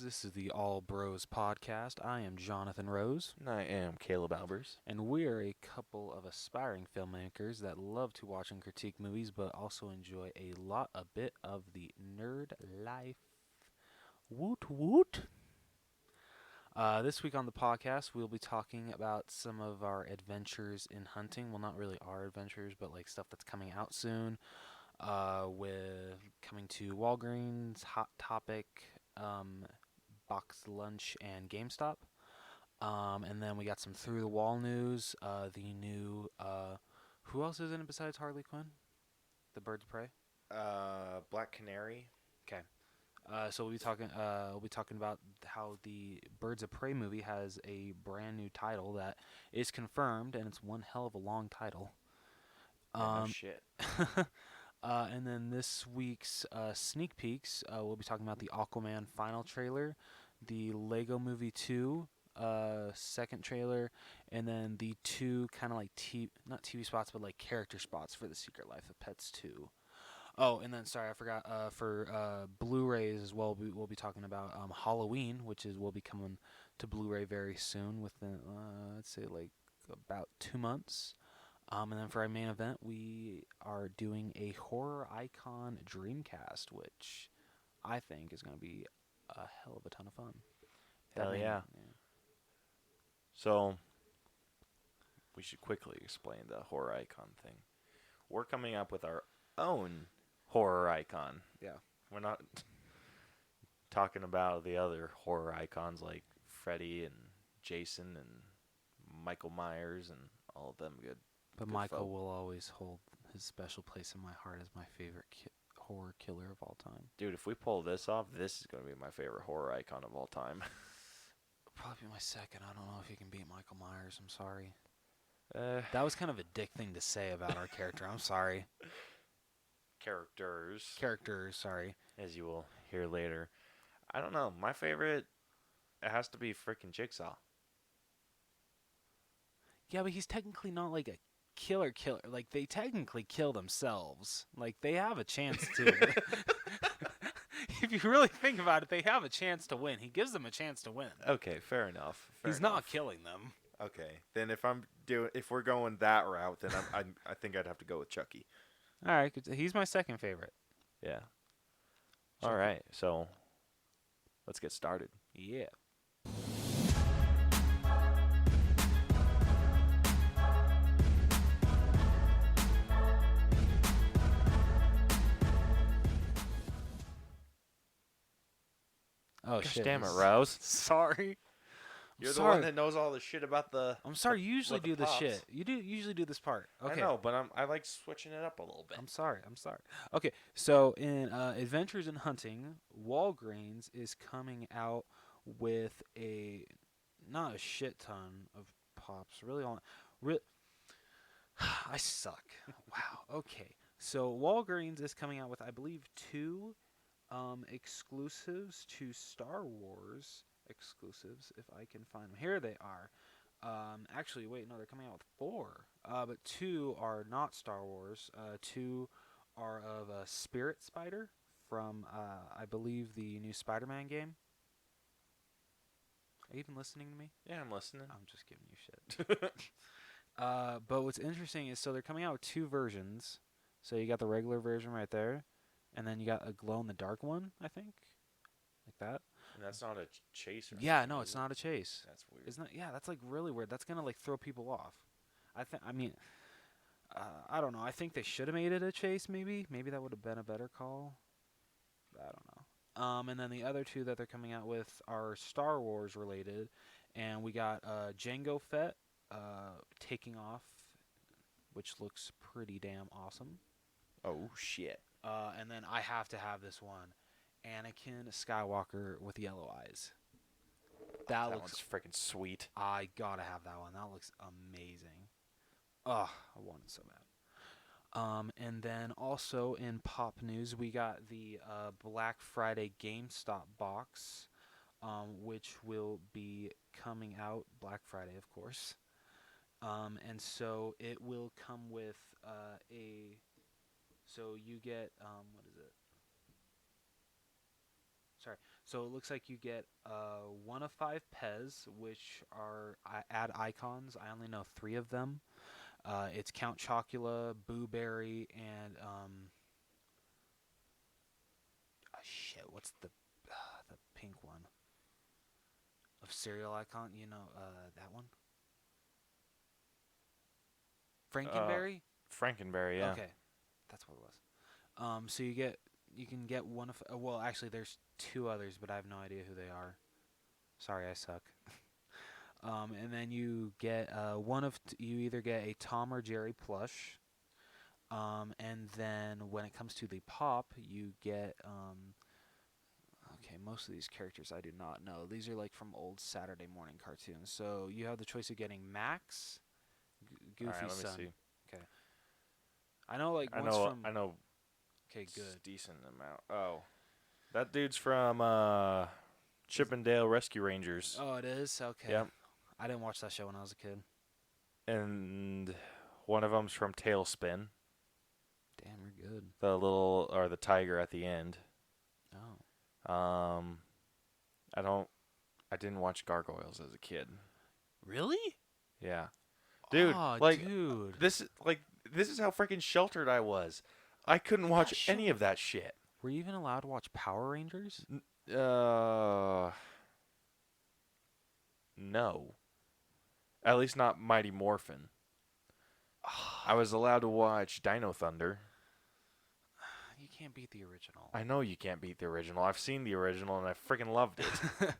This is the All Bros podcast. I am Jonathan Rose. And I am Caleb Albers. And we're a couple of aspiring filmmakers that love to watch and critique movies, but also enjoy a bit of the nerd life. Woot woot! This week on the podcast, we'll be talking about some of our adventures in hunting. Well, not really our adventures, but like stuff that's coming out soon. With coming to Walgreens, Hot Topic, Box Lunch, and GameStop. And then we got some Through the Wall news. The new, who else is in it besides Harley Quinn? The Birds of Prey. Black Canary. Okay. So we'll be talking about how the Birds of Prey movie has a brand new title that is confirmed, and it's one hell of a long title. No shit. And then this week's sneak peeks, we'll be talking about the Aquaman final trailer, the Lego Movie 2 second trailer, and then the two kind of like not TV spots, but like character spots for The Secret Life of Pets 2. Oh, and then sorry, I forgot for Blu-rays as well. We'll be talking about Halloween, which will be coming to Blu-ray very soon, within let's say like about 2 months. And then for our main event, we are doing a horror icon Dreamcast, which I think is going to be a hell of a ton of fun. Hell yeah. So, we should quickly explain the horror icon thing. We're coming up with our own horror icon. Yeah. We're not talking about the other horror icons like Freddy and Jason and Michael Myers and all of them good. But Michael will always hold his special place in my heart as my favorite horror killer of all time. Dude, if we pull this off, this is going to be my favorite horror icon of all time. Probably be my second. I don't know if you can beat Michael Myers. I'm sorry. That was kind of a dick thing to say about our character. I'm sorry. Characters, sorry. As you will hear later. I don't know. My favorite, it has to be freaking Jigsaw. Yeah, but he's technically not like a killer. Like, they technically kill themselves. Like, they have a chance to. If you really think about it, they have a chance to win. He gives them a chance to win. Okay, fair enough. He's not killing them. Okay, then if we're going that route, then I think I'd have to go with Chucky. All right, he's my second favorite. Yeah. Chucky. All right, so let's get started. Yeah. Oh, Gosh shit. damn it, Rose. Sorry. You're the one that knows all the shit about the... I'm sorry, you usually do this pops. shit. You usually do this part. Okay. I know, but I like switching it up a little bit. I'm sorry. Okay, so in Adventures in Hunting, Walgreens is coming out with not a shit ton of pops. I suck. Wow. Okay. So Walgreens is coming out with, I believe, 2 exclusives to Star Wars exclusives, if I can find them. Here they are. Actually, wait, no, they're coming out with 4. But 2 are not Star Wars. 2 are of Spirit Spider from, I believe, the new Spider-Man game. Are you even listening to me? Yeah, I'm listening. I'm just giving you shit. But what's interesting is, so they're coming out with 2 versions. So you got the regular version right there, and then you got a glow-in-the-dark one, I think. Like that. And that's not a chase or Yeah, no, it's not a chase. That's weird. Isn't it? Yeah, that's like really weird. That's gonna like throw people off. I don't know. I think they should have made it a chase. Maybe that would have been a better call. I don't know. And then the other 2 that they're coming out with are Star Wars related, and we got Jango Fett taking off, which looks pretty damn awesome. Oh shit. And then I have to have this one. Anakin Skywalker with yellow eyes. That looks freaking sweet. I gotta have that one. That looks amazing. Ugh, I want it so bad. And then also in pop news, we got the Black Friday GameStop box, which will be coming out Black Friday, of course. And so it will come with so you get what is it? So it looks like you get one of five Pez, which are add icons. I only know three of them. It's Count Chocula, Boo Berry, and shit. What's the pink one of cereal icon? You know that one, Uh, Frankenberry. Frankenberry, yeah. Okay, that's what it was. So you can get one of well, actually, there's two others, but I have no idea who they are. Sorry, I suck. And then you get you either get a Tom or Jerry plush. And then when it comes to the pop, you get okay, most of these characters I do not know. These are like from old Saturday morning cartoons. So you have the choice of getting Max, All right, Goofy's let me son. see. Okay, I know like I one's know, from. I know, Okay, good. decent amount. Oh, that dude's from Chippendale Rescue Rangers. Oh, it is okay. Yep, I didn't watch that show when I was a kid. and one of them's from Tailspin. Damn, you're good. The little or the tiger at the end. Oh, Um, I don't. I didn't watch Gargoyles as a kid. really? Yeah, dude. Oh, Like dude. this is how freaking sheltered I was. I couldn't watch any of that shit. Were you even allowed to watch Power Rangers? Uh, no. At least not Mighty Morphin. I was allowed to watch Dino Thunder. You can't beat the original. I know you can't beat the original. I've seen the original and I freaking loved it.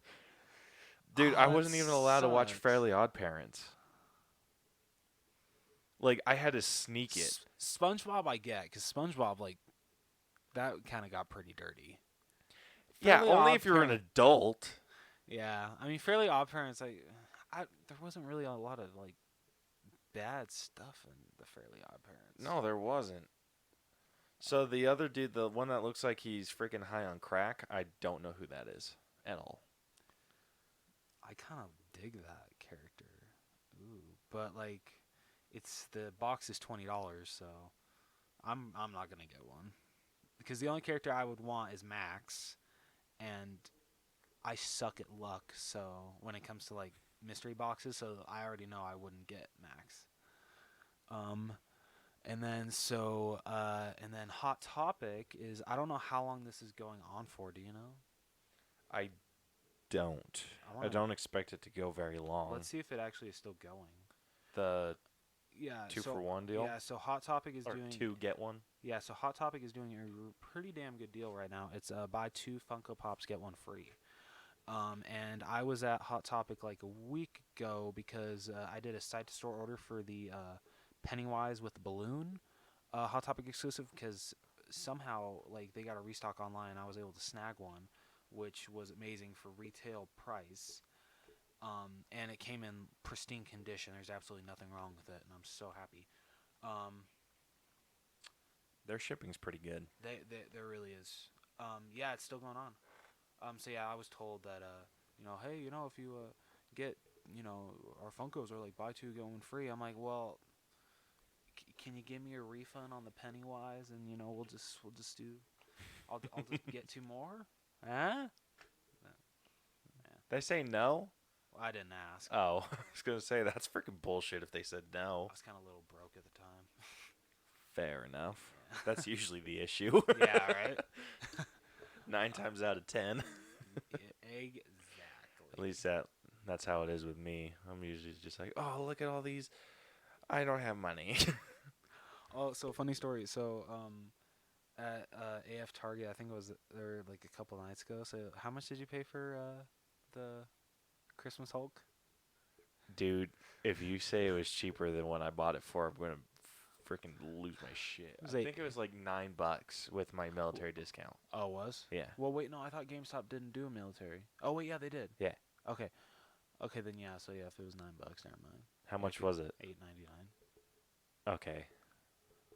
Dude, I that wasn't even allowed to watch sucks. Fairly Odd Parents. Like, I had to sneak it. SpongeBob, I get, because SpongeBob, like, that kind of got pretty dirty. Yeah, Fairly only Odd if you're an Parent- adult. Yeah, I mean, Fairly Odd Parents, there wasn't really a lot of like bad stuff in the Fairly Odd Parents. No, there wasn't. So the other dude, the one that looks like he's freaking high on crack, I don't know who that is at all. I kind of dig that character. Ooh, but like, the box is $20, so I'm not gonna get one because the only character I would want is Max, and I suck at luck. So when it comes to like mystery boxes, so I already know I wouldn't get Max. Um, and then Hot Topic is I don't know how long this is going on for. Do you know? I don't. I don't expect it to go very long. Let's see if it actually is still going. The Yeah, 2-for-1 deal? Yeah, so Hot Topic is or doing 2 get 1? Yeah, so Hot Topic is doing a pretty damn good deal right now. It's buy 2 Funko Pops get 1 free. And I was at Hot Topic like a week ago because I did a site to store order for the Pennywise with the balloon Hot Topic exclusive because somehow like they got a restock online. I was able to snag one, which was amazing for retail price. And it came in pristine condition. There's absolutely nothing wrong with it, and I'm so happy. Their shipping's pretty good. There really is. Yeah, it's still going on. So yeah, I was told that hey, if you get, our Funkos are like buy 2 get 1 free. I'm like, well, can you give me a refund on the Pennywise, and we'll just do, I'll just get 2 more, huh? They say no? Well, I didn't ask. Oh, I was going to say, that's freaking bullshit if they said no. I was kind of a little broke at the time. Fair enough. Yeah. That's usually the issue. Yeah, right? 9 times out of 10. Exactly. At least that's how it is with me. I'm usually just like, oh, look at all these. I don't have money. Oh, so funny story. So, at AF Target, I think it was there like a couple nights ago. So, how much did you pay for the Christmas Hulk? Dude, if you say it was cheaper than what I bought it for, I'm gonna freaking lose my shit. I think it was like $9 with my military discount. Oh, it was? Yeah. Well, wait, no, I thought GameStop didn't do a military. Oh, wait, yeah, they did. Yeah. Okay. Okay, then yeah. So yeah, if it was $9, never mind. How much was it? $8.99. Okay.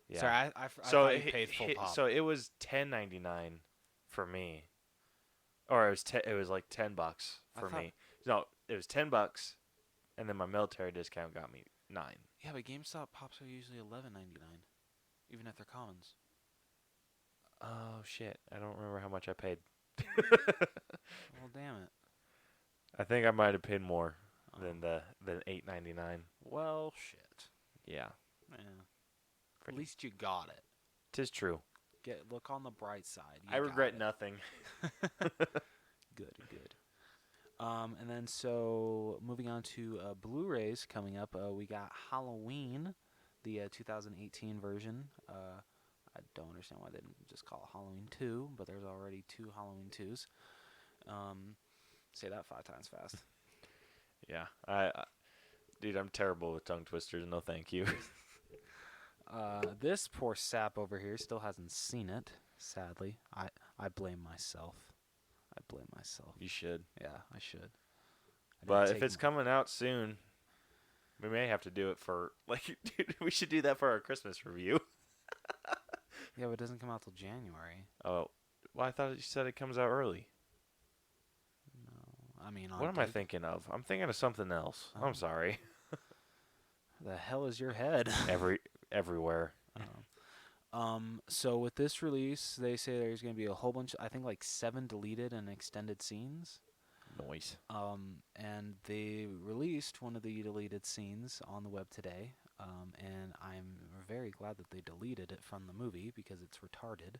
Yeah. Sorry, I so thought you paid full pop. So it was $10.99 for me, or it was like $10 for me. No, it was $10, and then my military discount got me $9. Yeah, but GameStop pops are usually $11.99, even if they're commons. Oh shit! I don't remember how much I paid. Well, damn it. I think I might have paid more Oh. than $8.99. Well, shit. Yeah, Yeah. At least you got it. 'tis true. Look on the bright side. I regret nothing. Good, good. And then so moving on to Blu-rays coming up, we got Halloween, the 2018 version. I don't understand why they didn't just call it Halloween 2, but there's already 2 Halloween 2s. Say that 5 times fast. Yeah, dude, I'm terrible with tongue twisters. No, thank you. This poor sap over here still hasn't seen it. Sadly, I blame myself. I blame myself. You should. Yeah, I should. But if it's coming out soon, we may have to do it for dude, we should do that for our Christmas review. Yeah, but it doesn't come out till January. Oh, well, I thought you said it comes out early. No, I mean, what am I thinking of? I'm thinking of something else. I'm sorry. The hell is your head? Everywhere. So with this release, they say there's going to be a whole bunch, I think like 7 deleted and extended scenes. Noise. And they released one of the deleted scenes on the web today. And I'm very glad that they deleted it from the movie because it's retarded.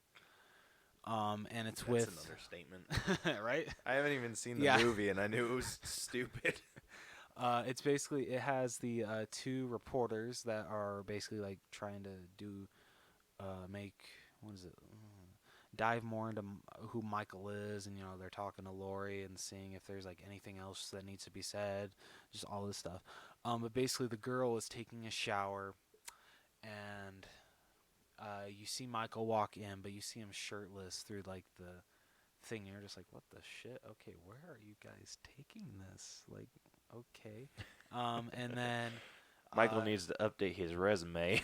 And it's That's another statement. right? I haven't even seen the movie and I knew it was stupid. It's basically, it has the 2 reporters that are basically like trying to do, dive more into who Michael is, and they're talking to Lori and seeing if there's like anything else that needs to be said, just all this stuff. But basically the girl is taking a shower, and you see Michael walk in, but you see him shirtless through like the thing, and you're just like, what the shit? Okay, where are you guys taking this? Like, okay. And then Michael needs to update his resume.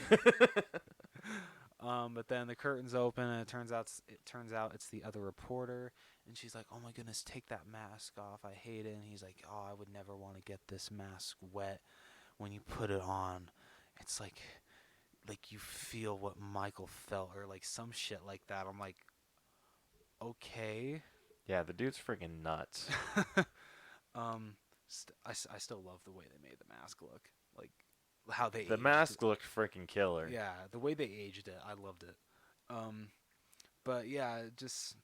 But then the curtains open, and it turns out it's the other reporter, and she's like, "Oh my goodness, take that mask off. I hate it." And he's like, "Oh, I would never want to get this mask wet when you put it on. It's like you feel what Michael felt, or like some shit like that." I'm like, "Okay." Yeah, the dude's freaking nuts. I still love the way they made the mask look. Like how they the mask looked freaking killer. Yeah, the way they aged it, I loved it. But yeah, just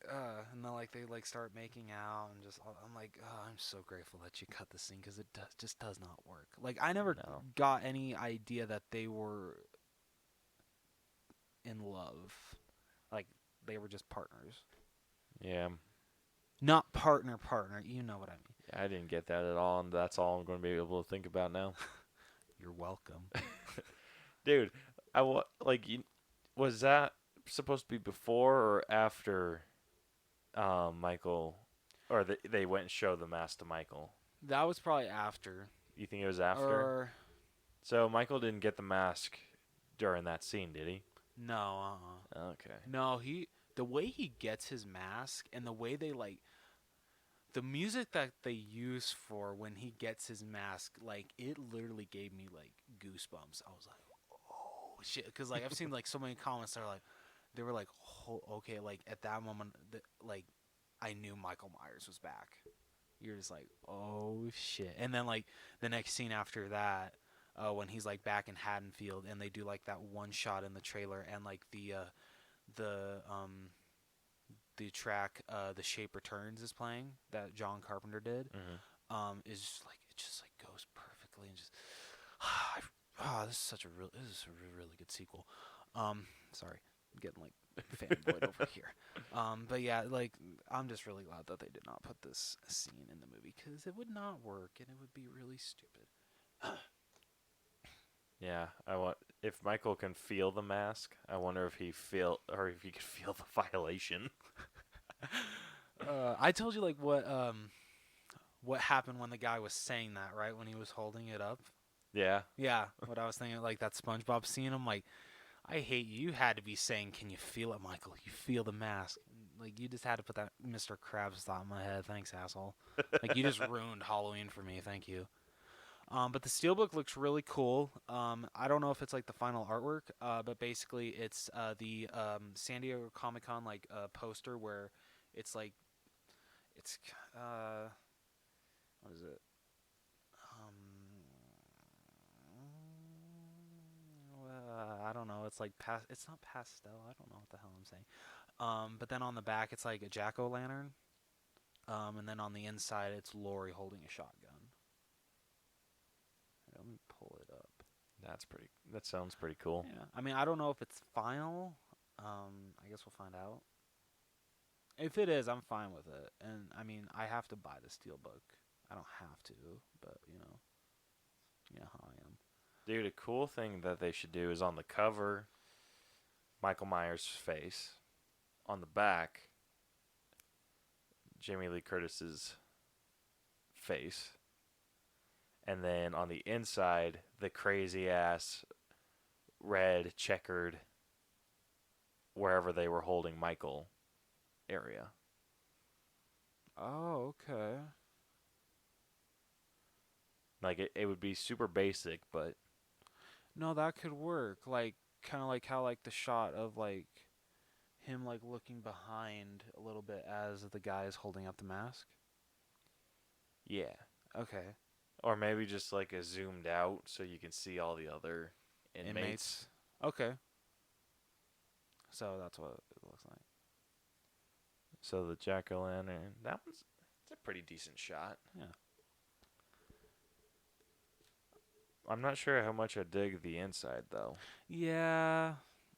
and then like they like start making out, and just I'm like, oh, I'm so grateful that you cut the scene because it just does not work. Like I never got any idea that they were in love, like they were just partners. Yeah. Not partner. You know what I mean. Yeah, I didn't get that at all, and that's all I'm going to be able to think about now. You're welcome. Dude, was that supposed to be before or after Michael, or they went and showed the mask to Michael? That was probably after. You think it was after? So Michael didn't get the mask during that scene, did he? No, Okay. No, the way he gets his mask, and the way they like the music that they use for when he gets his mask, like it literally gave me like goosebumps. I was like, oh shit, because like I've seen like so many comments that are like, they were like, oh, okay, like at that moment, like I knew Michael Myers was back. You're just like, oh shit. And then like the next scene after that, when he's like back in Haddonfield, and they do like that one shot in the trailer, and like the track "The Shape Returns" is playing, that John Carpenter did. Is just like, it just like goes perfectly, and just this is a really good sequel. Sorry, I'm getting like fanboyed over here. But yeah, like I'm just really glad that they did not put this scene in the movie, because it would not work and it would be really stupid. Yeah, if Michael can feel the mask, I wonder if he could feel the violation. I told you like what happened when the guy was saying that, right? When he was holding it up. Yeah. Yeah, what I was thinking, like that SpongeBob scene. I'm like, I hate you. You had to be saying, "Can you feel it, Michael? You feel the mask." Like you just had to put that Mr. Krabs thought in my head. Thanks, asshole. Like you just ruined Halloween for me. Thank you. But the Steelbook looks really cool. I don't know if it's like the final artwork, but basically it's the San Diego Comic-Con like poster where It's like it's what is it? I don't know. It's like it's not pastel. I don't know what the hell I'm saying. But then on the back it's like a jack-o'-lantern. And then on the inside it's Lori holding a shotgun. Let me pull it up. That sounds pretty cool. Yeah. I mean, I don't know if it's final. I guess we'll find out. If it is, I'm fine with it. And I mean, I have to buy the Steelbook. I don't have to, but you know how I am. Dude, a cool thing that they should do is on the cover, Michael Myers' face. On the back, Jamie Lee Curtis's face. And then on the inside, the crazy ass red checkered wherever they were holding Michael area. Oh, okay. Like it would be super basic, but No, that could work. Like kind of like how like the shot of like him like looking behind a little bit as the guy is holding up the mask. yeah. Okay. Or maybe just like a zoomed out so you can see all the other inmates. Okay. So that's what it looks like. So the jack-o'-lantern, it's a pretty decent shot. Yeah. I'm not sure how much I dig the inside though. Yeah.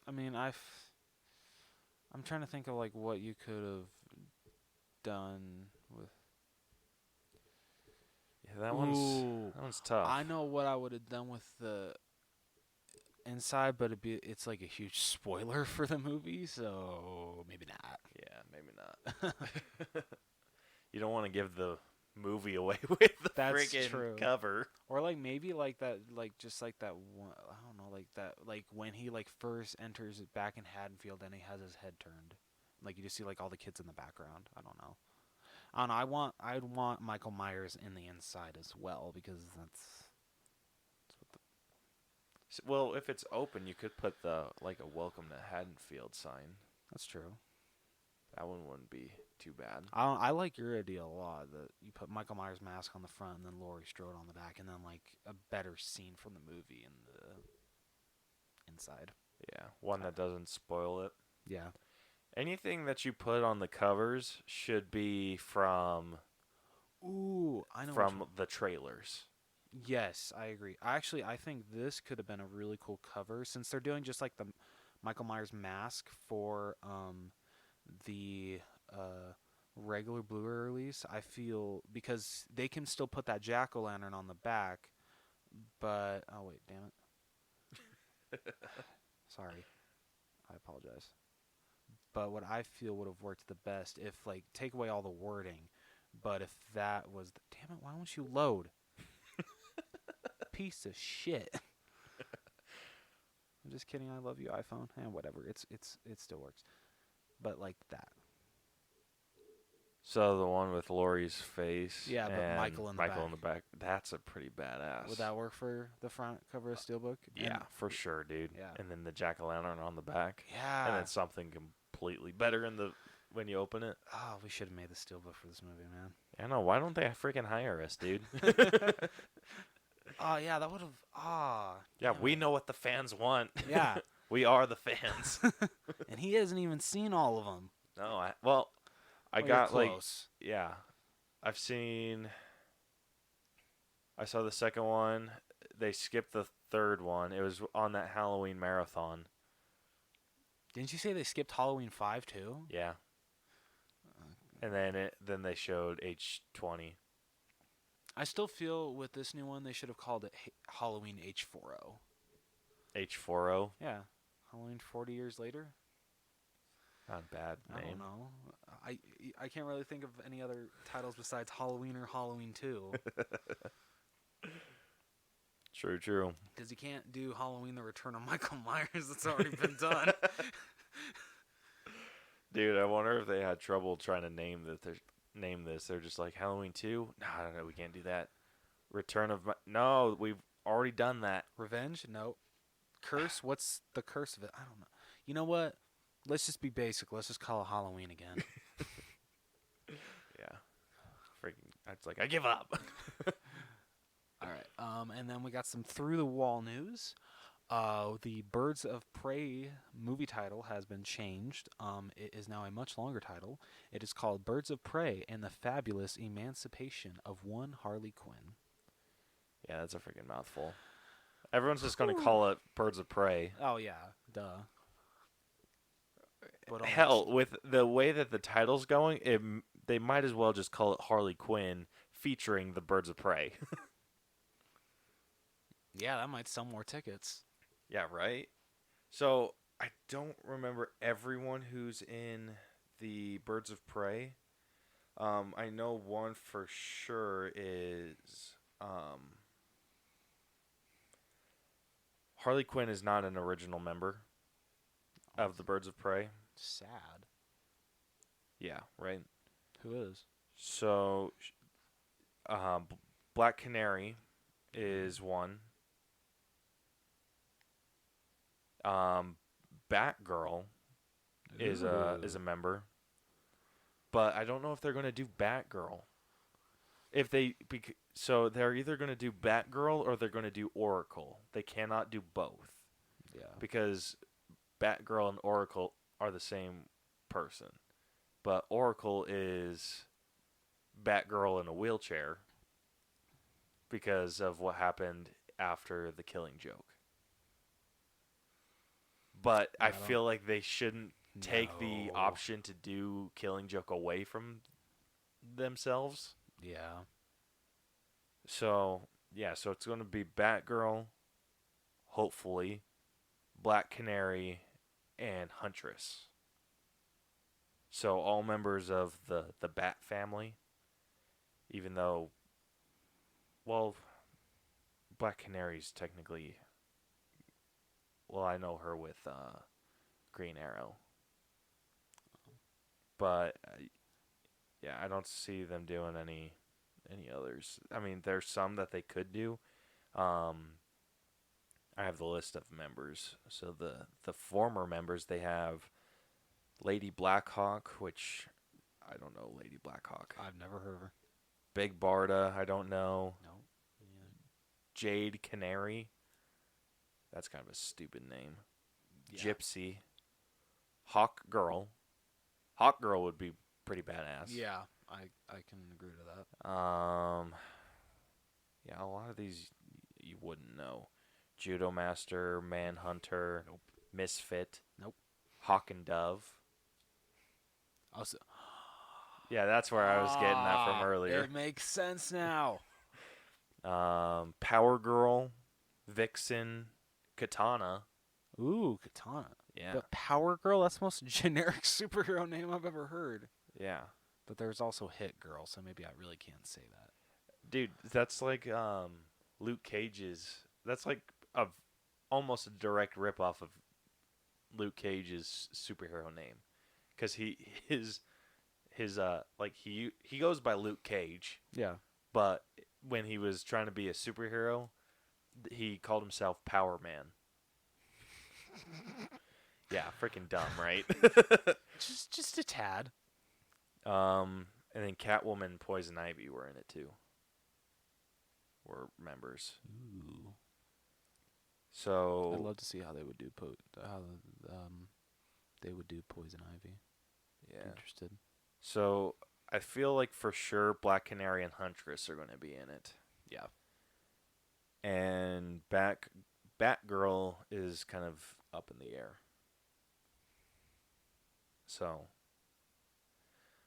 I mean, I'm trying to think of like what you could have done with. Yeah, that one's tough. I know what I would have done with the inside, but it's like a huge spoiler for the movie, so maybe not. Yeah, maybe not. You don't want to give the movie away with the freaking cover. Or like maybe like that, like just like that one. I don't know, like that, like when he like first enters back in Haddonfield and he has his head turned, like you just see like all the kids in the background. I don't know. I'd want Michael Myers in the inside as well because that's what the. Well, if it's open, you could put the like a "Welcome to Haddonfield" sign. That's true. That one wouldn't be too bad. I like your idea a lot. That you put Michael Myers' mask on the front and then Laurie Strode on the back, and then like a better scene from the movie in the inside. Yeah, one that doesn't spoil it. Yeah. Anything that you put on the covers should be from the trailers. Yes, I agree. Actually, I think this could have been a really cool cover since they're doing just like the Michael Myers mask for the regular Blu-ray release. I feel because they can still put that jack-o'-lantern on the back, but oh wait, damn it. Sorry. I apologize. But what I feel would have worked the best if like take away all the wording, but if that was damn it, why won't you load? Piece of shit. I'm just kidding. I love you, iPhone. And whatever. It still works. But like that. So the one with Laurie's face. Yeah, but Michael in the back. That's a pretty badass. Would that work for the front cover of Steelbook? Yeah, for sure, dude. Yeah. And then the jack-o'-lantern on the back. Yeah. And then something completely better when you open it. Oh, we should have made the Steelbook for this movie, man. I know. Why don't they freaking hire us, dude? Oh, yeah, that would have. Yeah, we know what the fans want. Yeah. We are the fans. And he hasn't even seen all of them. No, I got close. Yeah. I saw the second one. They skipped the third one. It was on that Halloween marathon. Didn't you say they skipped Halloween 5 too? Yeah. And then they showed H20. I still feel with this new one they should have called it Halloween H40. H40? Yeah. Halloween 40 years later? Not a bad name. I don't know. I can't really think of any other titles besides Halloween or Halloween 2. True. Because you can't do Halloween the Return of Michael Myers. It's already been done. Dude, I wonder if they had trouble trying to name this. They're just like, Halloween 2? No, we can't do that. Return of... No, we've already done that. Revenge? No. Curse? What's the curse of it? I don't know. You know what? Let's just be basic. Let's just call it Halloween again. It's like I give up. All right. And then we got some through the wall news. The Birds of Prey movie title has been changed. It is now a much longer title. It is called Birds of Prey and the Fabulous Emancipation of One Harley Quinn. Yeah, that's a freaking mouthful. Everyone's just going to call it Birds of Prey. Oh yeah, duh. But Hell, with the way that the title's going, they might as well just call it Harley Quinn featuring the Birds of Prey. yeah, that might sell more tickets. Yeah, right? So, I don't remember everyone who's in the Birds of Prey. I know one for sure is Harley Quinn is not an original member of the Birds of Prey. Sad. Yeah, right. Who is? So, Black Canary is one. Batgirl is a member, but I don't know if they're going to do Batgirl. So they're either going to do Batgirl or they're going to do Oracle. They cannot do both. Yeah. Because Batgirl and Oracle are the same person, but Oracle is Batgirl in a wheelchair because of what happened after the Killing Joke. But I feel like they shouldn't take the option to do Killing Joke away from themselves. Yeah. So it's going to be Batgirl, hopefully, Black Canary, and Huntress. So all members of the Bat family, even though, well, Black Canary's technically... Well, I know her with Green Arrow. But, yeah, I don't see them doing any others. I mean, there's some that they could do. I have the list of members. So the former members, they have Lady Blackhawk, which I don't know Lady Blackhawk. I've never heard of her. Big Barda, I don't know. No. Yeah. Jade Canary. That's kind of a stupid name. Yeah. Gypsy. Hawk Girl. Hawk Girl would be pretty badass. Yeah, I can agree to that. Yeah, a lot of these you wouldn't know. Judo Master, Manhunter, Nope. Misfit. Nope. Hawk and Dove. Also, yeah, that's where I was getting that from earlier. It makes sense now. Power Girl, Vixen, Katana. Ooh, Katana. Yeah. But Power Girl, that's the most generic superhero name I've ever heard. Yeah. But there's also Hit Girl, so maybe I really can't say that. Dude, that's like Luke Cage's. That's like almost a direct ripoff of Luke Cage's superhero name, because his he goes by Luke Cage. Yeah. But when he was trying to be a superhero, he called himself Power Man. Yeah, freaking dumb, right? just a tad. And then Catwoman and Poison Ivy were in it too. Were members. Ooh. So I'd love to see how they would do they would do Poison Ivy. Yeah. Interested. So I feel like for sure Black Canary and Huntress are going to be in it. Yeah. And Batgirl is kind of up in the air. So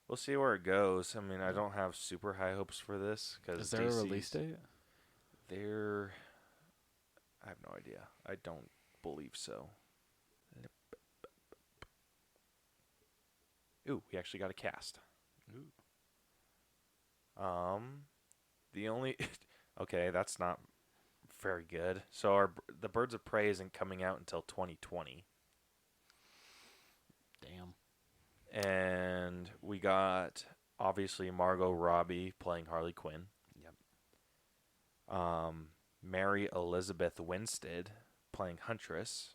we'll see where it goes. I mean, I don't have super high hopes for this because is there a release date? I have no idea. I don't believe so. Ooh, we actually got a cast. Ooh. The only okay, that's not very good. So the Birds of Prey isn't coming out until 2020. Damn. And we got obviously Margot Robbie playing Harley Quinn. Yep. Mary Elizabeth Winstead playing Huntress,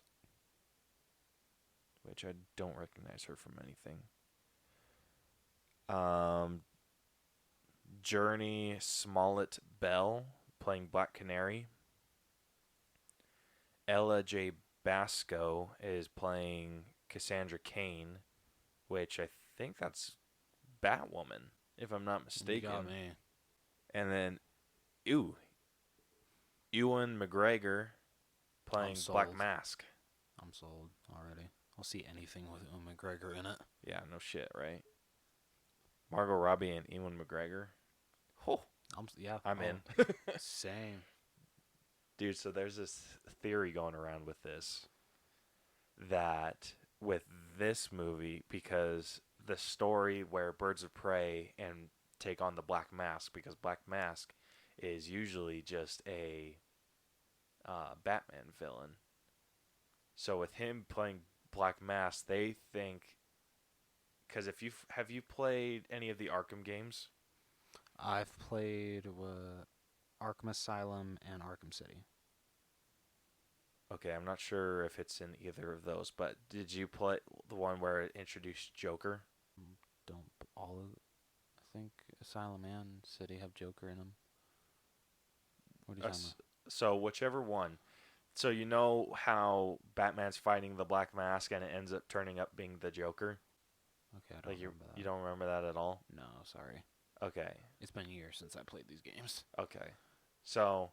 which I don't recognize her from anything. Journey Smollett Bell playing Black Canary. Ella J. Basco is playing Cassandra Cain, which I think that's Batwoman, if I'm not You mistaken. got me. And then, Ewan McGregor playing Black sold. Mask. I'm sold already. I'll see anything with McGregor in it. Yeah, no shit, right? Margot Robbie and Ewan McGregor. Oh, I'm in. Same. Dude, so there's this theory going around with this, that with this movie, because the story where Birds of Prey and take on the Black Mask, because Black Mask is usually just a Batman villain. So with him playing Black Mask, they think, because have you played any of the Arkham games? I've played Arkham Asylum and Arkham City. Okay, I'm not sure if it's in either of those, but did you play the one where it introduced Joker? Don't all of, I think Asylum and City have Joker in them. What are you talking about? So whichever one. So you know how Batman's fighting the Black Mask and it ends up turning up being the Joker? Okay, I don't remember that. You don't remember that at all? No, sorry. Okay. It's been years since I played these games. Okay. So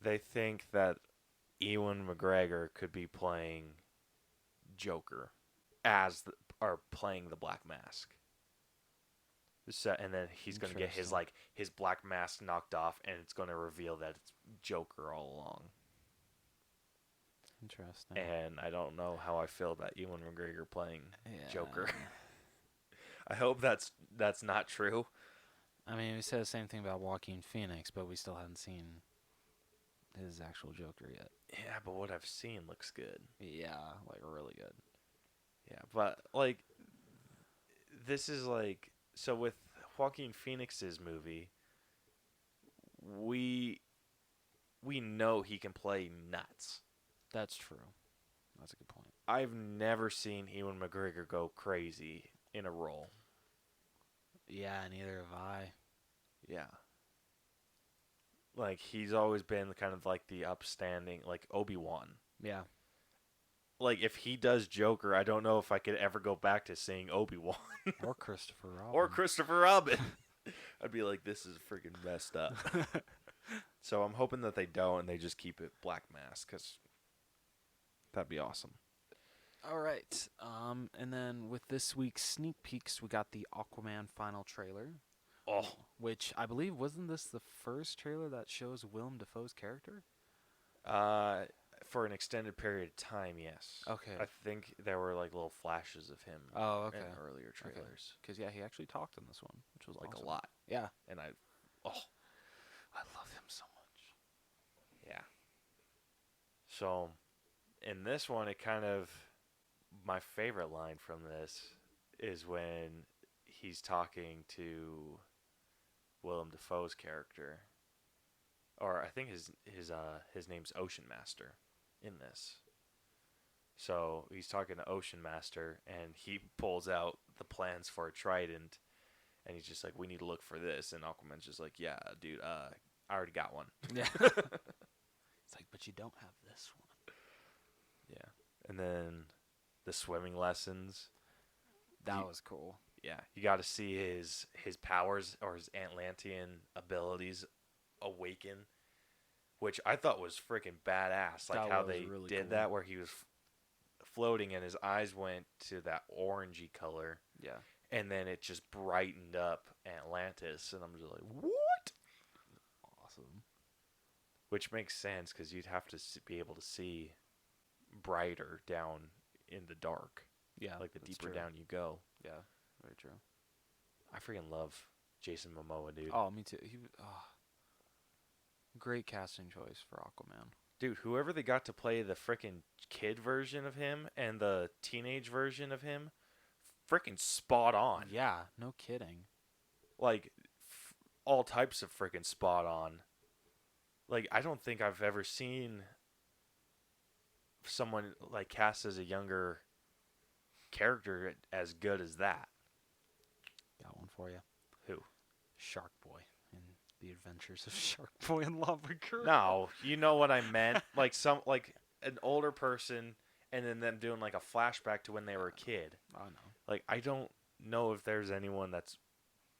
they think that Ewan McGregor could be playing Joker or playing the Black Mask. So, and then he's going to get his Black Mask knocked off, and it's going to reveal that it's Joker all along. Interesting. And I don't know how I feel about Ewan McGregor playing Joker. I hope that's not true. I mean, we said the same thing about Joaquin Phoenix, but we still haven't seen his actual Joker yet. Yeah, but what I've seen looks good. Yeah, like really good. Yeah, but like this is like, so with Joaquin Phoenix's movie, we know he can play nuts. That's true. That's a good point. I've never seen Ewan McGregor go crazy in a role. Yeah, neither have I. Yeah. Like, he's always been kind of like the upstanding, like Obi-Wan. Yeah. Like, if he does Joker, I don't know if I could ever go back to seeing Obi-Wan. Or Christopher Robin. Or Christopher Robin. I'd be like, this is freaking messed up. So I'm hoping that they don't and they just keep it Black Mask, because that'd be awesome. All right. And then with this week's sneak peeks, we got the Aquaman final trailer. Oh. Which I believe, wasn't this the first trailer that shows Willem Dafoe's character? For an extended period of time, yes. Okay. I think there were like little flashes of him in earlier trailers. Because, yeah, he actually talked in this one, which was like awesome. a lot. Yeah. And I love him so much. Yeah. So, in this one, it kind of, my favorite line from this is when he's talking to Willem Dafoe's character, or I think his name's Ocean Master in this. So he's talking to Ocean Master, and he pulls out the plans for a trident, and he's just like, "We need to look for this." And Aquaman's just like, "Yeah, dude, I already got one." Yeah. It's like, but you don't have this one. Yeah. And then the swimming lessons. That was cool. Yeah, you got to see his powers or his Atlantean abilities awaken, which I thought was freaking badass. Like how they really did cool. that, where he was floating and his eyes went to that orangey color. Yeah. And then it just brightened up Atlantis, and I'm just like, what? Awesome. Which makes sense, because you'd have to be able to see brighter down in the dark. Yeah. Like the deeper true. down you go. Yeah. Very true. I freaking love Jason Momoa, dude. Oh, me too. Great casting choice for Aquaman. Dude, whoever they got to play the frickin' kid version of him and the teenage version of him, frickin' spot on. Yeah, no kidding. Like, all types of frickin' spot on. Like, I don't think I've ever seen someone, like, cast as a younger character as good as that. Got one for you. Who? Shark Boy in The Adventures of Shark Boy and Lava Girl. No, you know what I meant. Like an older person, and then them doing like a flashback to when they were a kid. I know. Like I don't know if there's anyone that's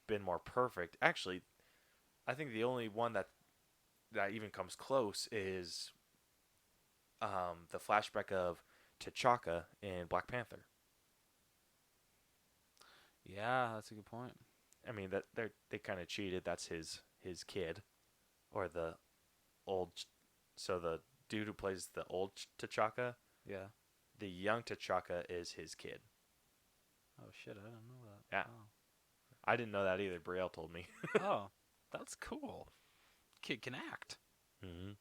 been more perfect. Actually, I think the only one that even comes close is the flashback of T'Chaka in Black Panther. Yeah, that's a good point. I mean that they kind of cheated. That's his kid, or the old. So the dude who plays the old T'Chaka, Yeah. the young T'Chaka is his kid. Oh shit, I didn't know that. Yeah. I didn't know that either. Brielle told me. Oh, oh that's cool. Kid can act. hmm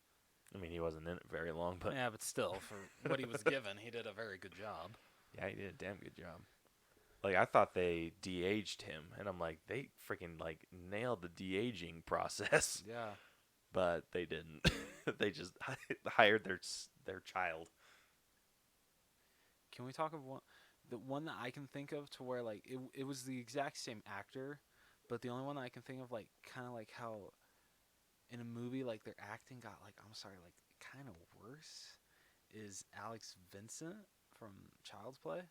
I mean, he wasn't in it very long, but Yeah, but still, for what he was given, he did a very good job. yeah, he did a damn good job. Like I thought they de-aged him, and I'm like, they freaking like nailed the de-aging process, Yeah. but they didn't. They just hired their child. Can we talk of the one that I can think of to where like it was the exact same actor, but the only one that I can think of like kind of like how in a movie like their acting got like I'm sorry like kind of worse is Alex Vincent from Child's Play.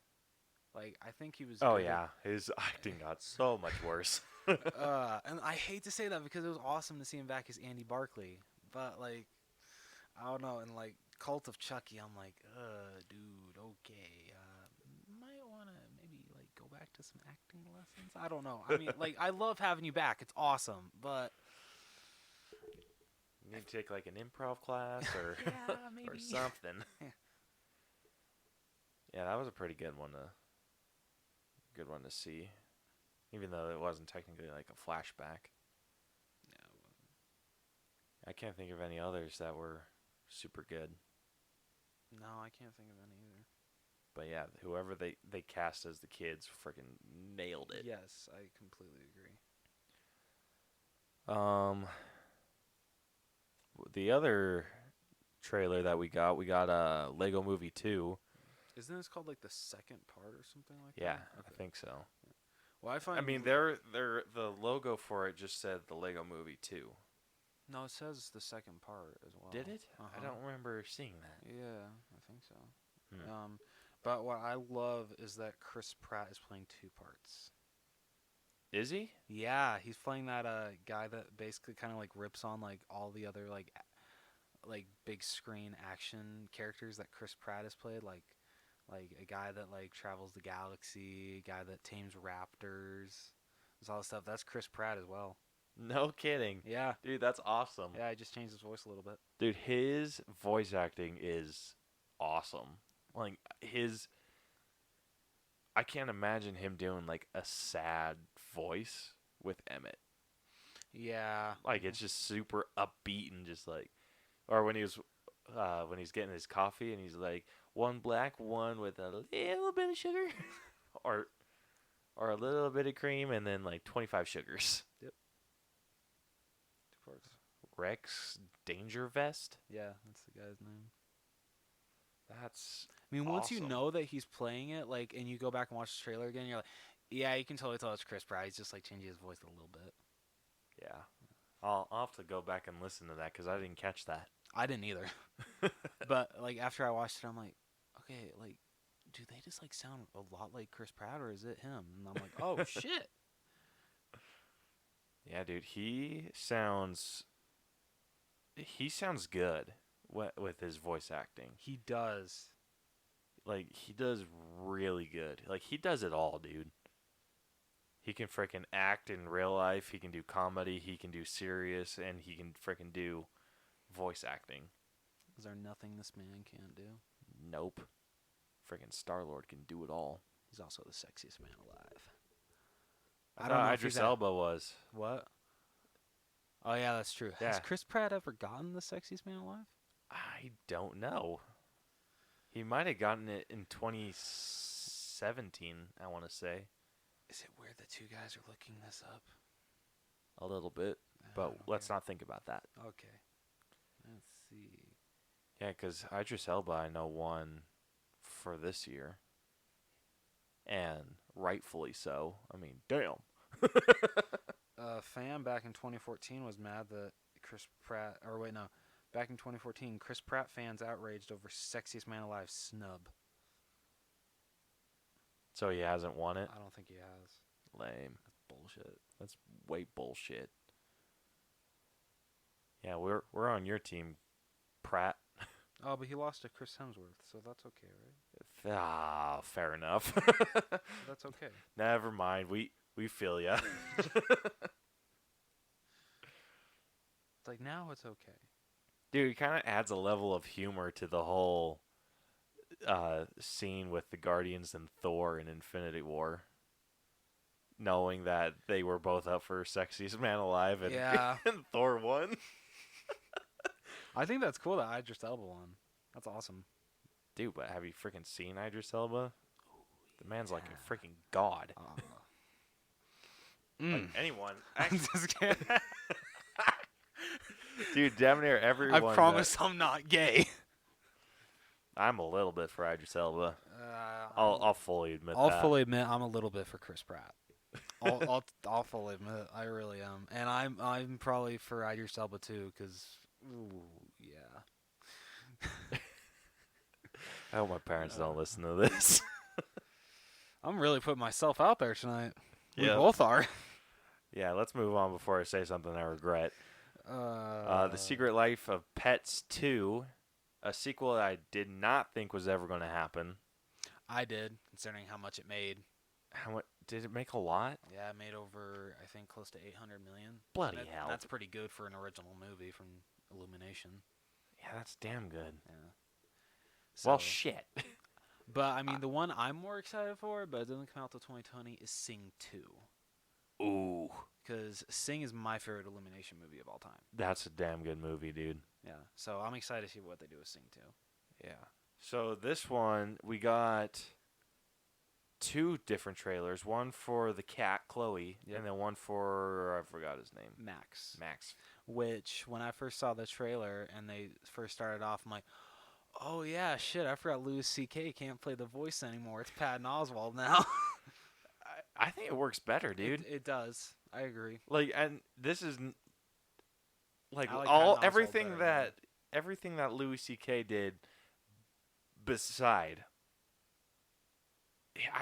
Like I think he was Oh good yeah, his acting got so much worse. and I hate to say that because it was awesome to see him back as Andy Barclay, but like I don't know, and like Cult of Chucky, I'm like, dude, okay, might want to maybe like go back to some acting lessons. I don't know. I mean, like I love having you back. It's awesome, but You need to take like an improv class or yeah, maybe or something. Yeah, that was a pretty good one to see, even though it wasn't technically like a flashback. Yeah, it wasn't. I can't think of any others that were super good. No, I can't think of any either. But yeah, whoever they cast as the kids freaking nailed it. Yes, I completely agree. Um, the other trailer that we got Lego Movie 2. Isn't this called like the second part or something like Yeah, that? I think so. Well, I I find. mean, they're the logo for it just said the Lego Movie 2. No, it says the second part as well. Did it? Uh-huh. I don't remember seeing that. Yeah, I think so. Hmm. But what I love is that Chris Pratt is playing two parts. Is he? Yeah, he's playing that guy that basically kind of like rips on like all the other like big screen action characters that Chris Pratt has played, like a guy that like travels the galaxy, a guy that tames raptors, there's all this stuff. That's Chris Pratt as well. No kidding. Yeah, Dude, that's awesome. yeah, I just changed his voice a little bit. Dude, his voice acting is awesome. Like I can't imagine him doing like a sad voice with Emmett. Yeah, Like it's just super upbeat and just like, or when he's getting his coffee and he's like one black, one with a little bit of sugar, or a little bit of cream and then like 25 sugars. Yep. Two parts. Rex Danger Vest. Yeah, that's the guy's name. That's I mean, once you awesome. know that he's playing it, like, and you go back and watch the trailer again, you're like, yeah, you can totally tell it's Chris Pratt. He's just like changing his voice a little bit. Yeah. I'll have to go back and listen to that because I didn't catch that. I didn't either, but like after I watched it, I'm like, okay, like, do they just like sound a lot like Chris Pratt, or is it him? And I'm like, oh shit. Yeah, dude, he sounds good with his voice acting. He does. Like he does really good. Like he does it all, dude. He can freaking act in real life. He can do comedy. He can do serious, and he can freaking do voice acting. Is there nothing this man can't do? Nope. Freaking Star-Lord can do it all. He's also the sexiest man alive. I thought Idris Elba was. What? Oh yeah, that's true. Yeah. Has Chris Pratt ever gotten the sexiest man alive? I don't know. He might have gotten it in 2017, I want to say. Is it weird that two guys are looking this up? A little bit, but let's not think about that. Okay. Let's see. Yeah, because Idris Elba, I know, won for this year. And rightfully so. I mean, damn. A fan back in 2014 was mad that Chris Pratt, or wait, no, back in 2014, Chris Pratt fans outraged over Sexiest Man Alive snub. So he hasn't won it? I don't think he has. Lame. That's bullshit. That's way bullshit. Yeah, we're on your team, Pratt. Oh, but he lost to Chris Hemsworth, so that's okay, right? Ah, fair enough. That's okay. Never mind. We feel ya. It's like, now it's okay. Dude, it kind of adds a level of humor to the whole scene with the Guardians and Thor in Infinity War. Knowing that they were both up for Sexiest Man Alive and, Yeah. and Thor won. I think that's cool that Idris Elba won. That's awesome. Dude, but have you freaking seen Idris Elba? The man's like a freaking god. Like anyone. I'm just kidding. Dude, damn near everyone. I promise I'm not gay. I'm a little bit for Idris Elba. I'll fully admit that. I'll fully admit I'm a little bit for Chris Pratt. I'll fully admit I really am, and I'm probably for Idris Elba too, because yeah. I hope my parents don't listen to this. I'm really putting myself out there tonight. We Yeah. both are. Yeah, let's move on before I say something I regret. The Secret Life of Pets 2, a sequel that I did not think was ever going to happen. I did, considering how much it made. How much did it make? A lot? Yeah, it made over, I think, close to 800 million. Bloody hell! That's pretty good for an original movie from Illumination. Yeah, that's damn good. Yeah. Well, shit. But I mean, the one I'm more excited for, but it doesn't come out till 2020, is Sing 2. Ooh, Because Sing is my favorite Illumination movie of all time. that's a damn good movie, dude. Yeah, so I'm excited to see what they do with Sing 2. Yeah. So this one, we got 2 different trailers. One for the cat, Chloe, Yep. and then one for, I forgot his name. Max. Max. Which, when I first saw the trailer and they first started off, I'm like, oh yeah, shit, I forgot Louis C.K. can't play the voice anymore. It's Patton Oswalt now. I think it works better, dude. It does. I agree. Like, and this is like I like all Patton Oswalt everything better, that everything that Louis C.K. did beside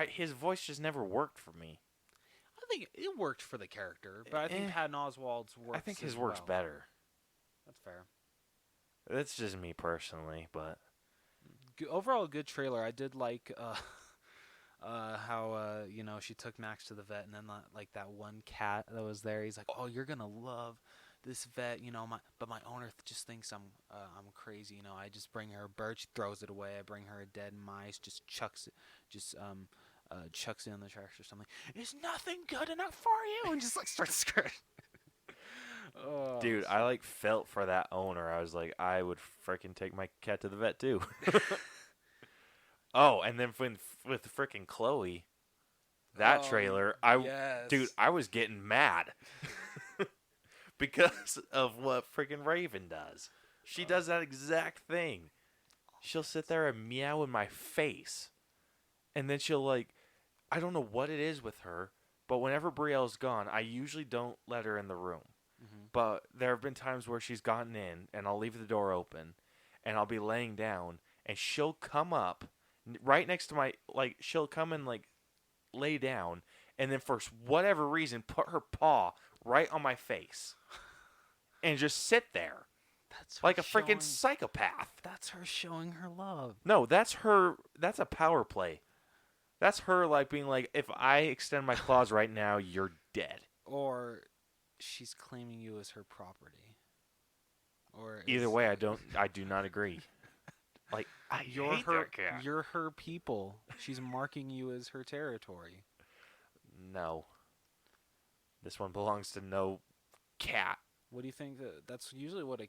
his voice just never worked for me. I think it worked for the character, but I think Patton Oswalt's works. I think his as works well. better. That's fair. That's just me personally, but Overall, a good trailer. I did like how she took Max to the vet, and then like that one cat that was there. He's like, "Oh, you're gonna love this vet," but my owner just thinks I'm crazy. I just bring her a bird, she throws it away. I bring her a dead mice, just chucks it in the trash or something. It's nothing good enough for you, and just like starts screaming. Oh, dude, I like felt for that owner. I was like, I would freaking take my cat to the vet too. Oh, and then with freaking Chloe, that trailer, dude, I was getting mad because of what freaking Raven does. She does that exact thing. She'll sit there and meow in my face, and then she'll I don't know what it is with her, but whenever Brielle's gone, I usually don't let her in the room. Mm-hmm. But there have been times where she's gotten in, and I'll leave the door open, and I'll be laying down, and she'll come up right next to my, she'll come and, lay down, and then for whatever reason, put her paw right on my face, and just sit there. That's like a freaking psychopath. That's her showing her love. No, that's her, that's a power play. That's her, being like, if I extend my claws right now, you're dead. Or she's claiming you as her property. Or either way, I do not agree. You're her people. She's marking you as her territory. No. This one belongs to no cat. What do you think that's usually what they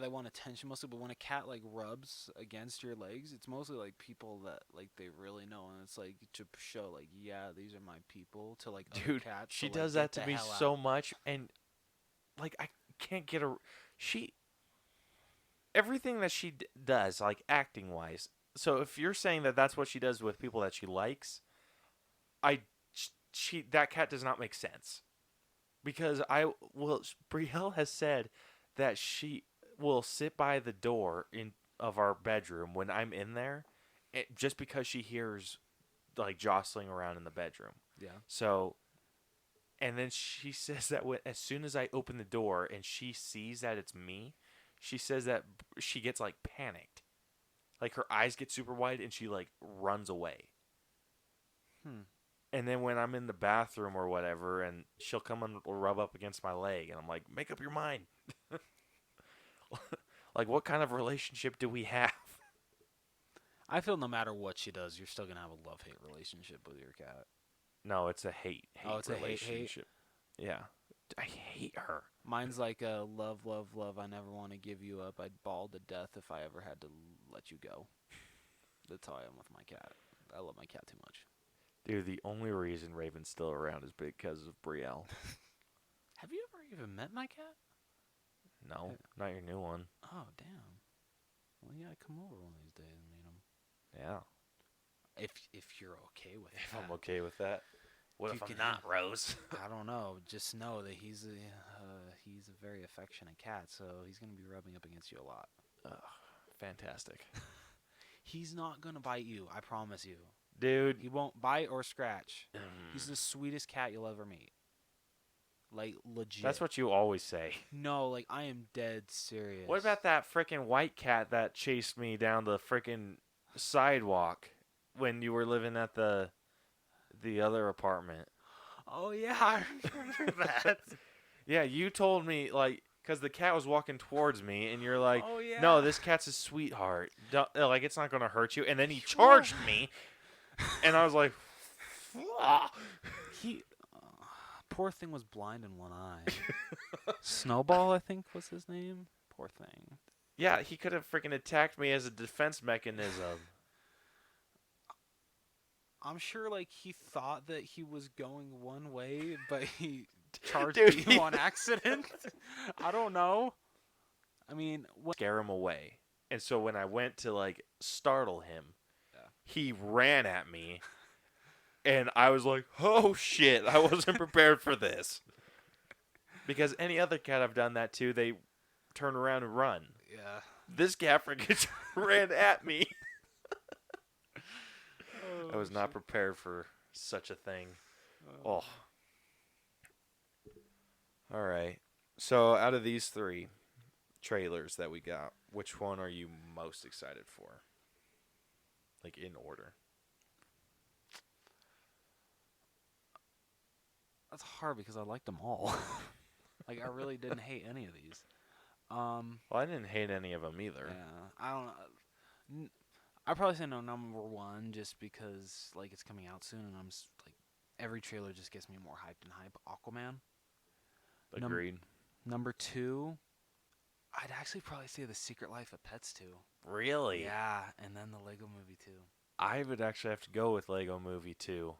want attention mostly, but when a cat rubs against your legs, it's mostly people that they really know, and it's to show yeah, these are my people to other dude, cats. she does that to me so much, and I can't get everything that she does, acting wise. So if you're saying that that's what she does with people that she likes, that cat does not make sense. Because Brielle has said that she will sit by the door in of our bedroom when I'm in there, just because she hears like jostling around in the bedroom. Yeah. So, and then she says that as soon as I open the door and she sees that it's me, she says that she gets like panicked, like her eyes get super wide and she like runs away. Hmm. And then when I'm in the bathroom or whatever, and she'll come and rub up against my leg, and I'm like, make up your mind. Like, what kind of relationship do we have? I feel no matter what she does, you're still gonna have a love-hate relationship with your cat. No, it's a hate Oh, it's relationship. Yeah. I hate her. Mine's like a love, love, love. I never want to give you up. I'd bawl to death if I ever had to let you go. That's how I am with my cat. I love my cat too much. Dude, the only reason Raven's still around is because of Brielle. Have you ever even met my cat? No, not your new one. Oh, damn. Well, you gotta come over one of these days and meet him. Yeah. If you're okay with If that. I'm okay with that. What If if you I'm can- not, Rose? I don't know. Just know that he's a very affectionate cat, so he's gonna be rubbing up against you a lot. Ugh, fantastic. He's not gonna bite you. I promise you. Dude. He won't bite or scratch. He's the sweetest cat you'll ever meet. Like, legit. That's what you always say. No, like, I am dead serious. What about that freaking white cat that chased me down the freaking sidewalk when you were living at the other apartment? Oh, yeah, I remember that. Yeah, you told me, like, because the cat was walking towards me, and you're like, Oh, yeah. no, this cat's a sweetheart. Like, it's not going to hurt you. And then he charged me, and I was like, He, poor thing was blind in one eye. Snowball, I think, was his name. Poor thing. yeah, he could have freaking attacked me as a defense mechanism. I'm sure, like, he thought that he was going one way, but he charged Dude, you on accident. I don't know. I mean, Scare him away. And so when I went to, like, startle him, Yeah. he ran at me. And I was like, oh, shit, I wasn't prepared for this. Because any other cat I've done that to, they turn around and run. yeah. This cat freaking ran at me. I was not prepared for such a thing. Oh. All right. So out of these three trailers that we got, which one are you most excited for? Like, in order. That's hard because I liked them all. Like, I really didn't hate any of these. Well, I didn't hate any of them either. Yeah, I don't know. I'd probably say no number one just because, like, it's coming out soon and I'm like, every trailer just gets me more hyped and hype. Aquaman. Agreed. Number two, I'd actually probably say The Secret Life of Pets 2. Really? Yeah, and then the Lego Movie 2. I would actually have to go with Lego Movie 2.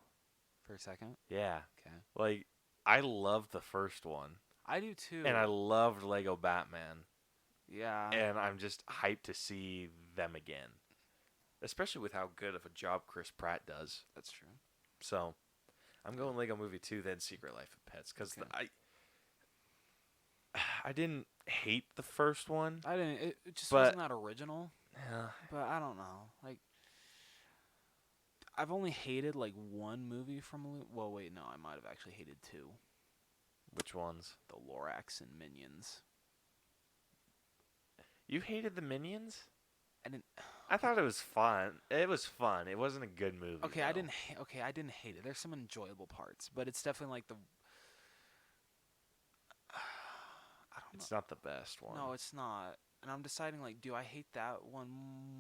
For a second? Yeah. Okay. Like, I loved the first one. I do too. And I loved Lego Batman. Yeah. And I'm just hyped to see them again. Especially with how good of a job Chris Pratt does. That's true. So, I'm going Lego Movie 2, then Secret Life of Pets. Because Okay. I didn't hate the first one. I didn't. It just But- wasn't that original. Yeah. But I don't know. Like, I've only hated, like, one movie from... Well, wait, no. I might have actually hated two. Which ones? The Lorax and Minions. You hated the Minions? I didn't... I thought it was fun. It was fun. It wasn't a good movie. Okay, though. I didn't hate it. There's some enjoyable parts, but it's definitely like the... I don't know. It's not the best one. No, it's not. And I'm deciding, like, do I hate that one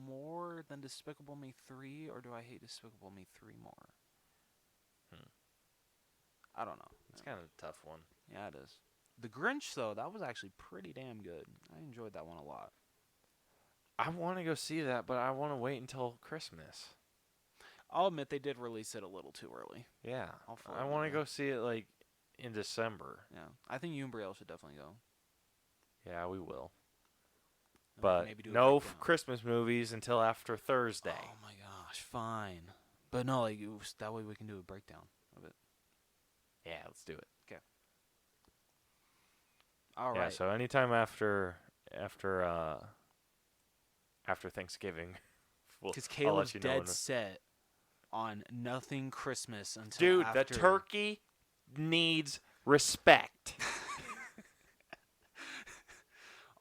more than Despicable Me 3, or do I hate Despicable Me 3 more? I don't know. It's kind of a tough one. Yeah, it is. The Grinch, though, that was actually pretty damn good. I enjoyed that one a lot. I want to go see that, but I want to wait until Christmas. I'll admit they did release it a little too early. Yeah. I'll fully I want to admit go see it, like, in December. Yeah, I think you and Brielle should definitely go. Yeah, we will. And But maybe do a no breakdown. Christmas movies until after Thursday. Oh my gosh, fine. But no, like that way we can do a breakdown of it. Yeah, let's do it. All Yeah, right. so anytime after Thanksgiving, Because I'll let Caleb's you know. dead set on nothing Christmas until Dude, the after. turkey needs respect.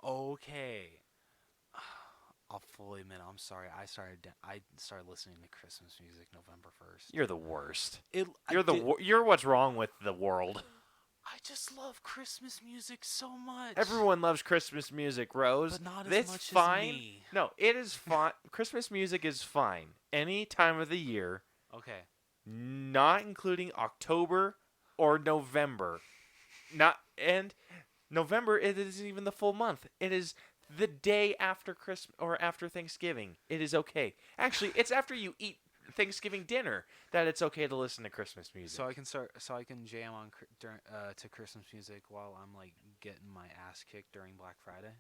Okay. I'll fully admit, I'm sorry. I started listening to Christmas music November 1st. You're the worst. It. I You're did. you're what's wrong with the world. I just love Christmas music so much. Everyone loves Christmas music, Rose. But not as It's much as fine. me. No, it is fine. Christmas music is fine any time of the year, Okay. not including October or November. Not and November, it isn't even the full month. It is the day after Christmas or after Thanksgiving. It is okay. Actually, it's after you eat Thanksgiving dinner that it's okay to listen to Christmas music. So I can jam on to Christmas music while I'm like getting my ass kicked during Black Friday.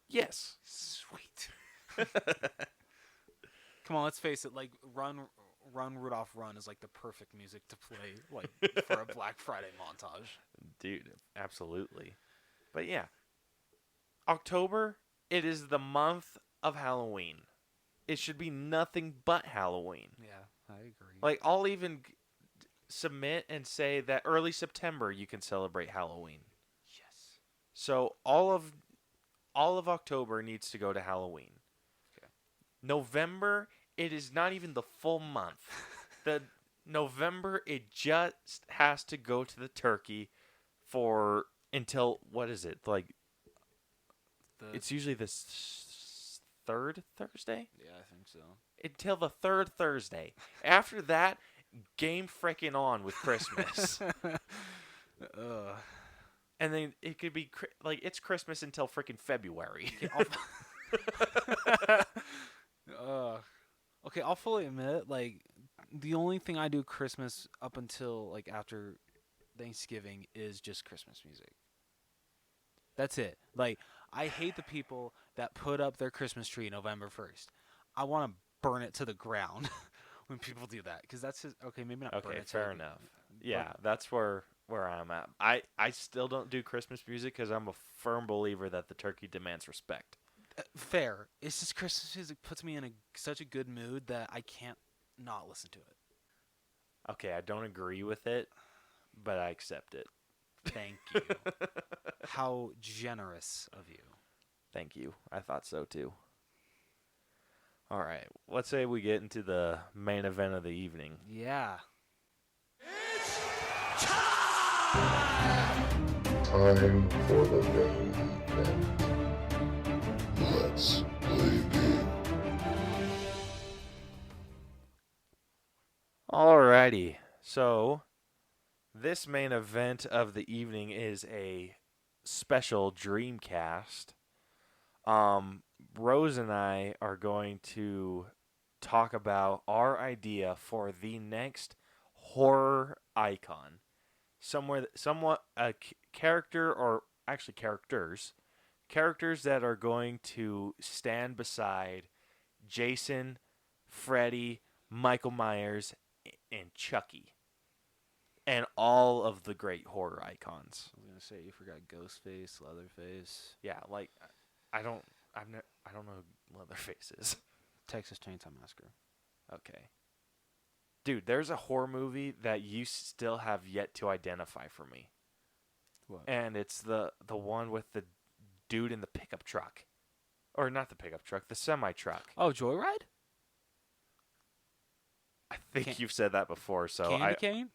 Yes. Sweet. Come on, let's face it. Like Run Rudolph Run is like the perfect music to play like for a Black Friday montage. Dude, absolutely. But yeah, October, it is the month of Halloween. It should be nothing but Halloween. Yeah, I agree. Like, I'll even submit and say that early September you can celebrate Halloween. Yes. So all of October needs to go to Halloween. Okay. November, it is not even the full month. The November, it just has to go to the turkey for until what is it? Like it's usually the third Thursday? Yeah, I think so. Until the third Thursday. After that, game frickin' on with Christmas. And then it could be like it's Christmas until frickin' February. Okay, I'll fully admit, like, the only thing I do Christmas up until like after Thanksgiving is just Christmas music. That's it. Like, I hate the people that put up their Christmas tree November 1st. I want to burn it to the ground when people do that, because that's just okay. Maybe not. Burn Okay, it to fair the, enough. Yeah, that's where I'm at. I still don't do Christmas music because I'm a firm believer that the turkey demands respect. Fair. It's just Christmas music puts me in such a good mood that I can't not listen to it. Okay, I don't agree with it, but I accept it. Thank you. How generous of you. Thank you. I thought so too. All right, let's say we get into the main event of the evening. Yeah. Time for the main event. Let's play game. Alrighty, so this main event of the evening is a special Dreamcast. Rose and I are going to talk about our idea for the next horror icon. Somewhat a character, or actually characters that are going to stand beside Jason, Freddy, Michael Myers, and Chucky, and all of the great horror icons. I was gonna say you forgot Ghostface, Leatherface, Yeah, like I don't know who Leatherface is. Texas Chainsaw Massacre. Okay. Dude, there's a horror movie that you still have yet to identify for me. What? And it's the one with the dude in the pickup truck. Or not the pickup truck, the semi truck. Oh, Joyride? I think you've said that before, so Candy Cane?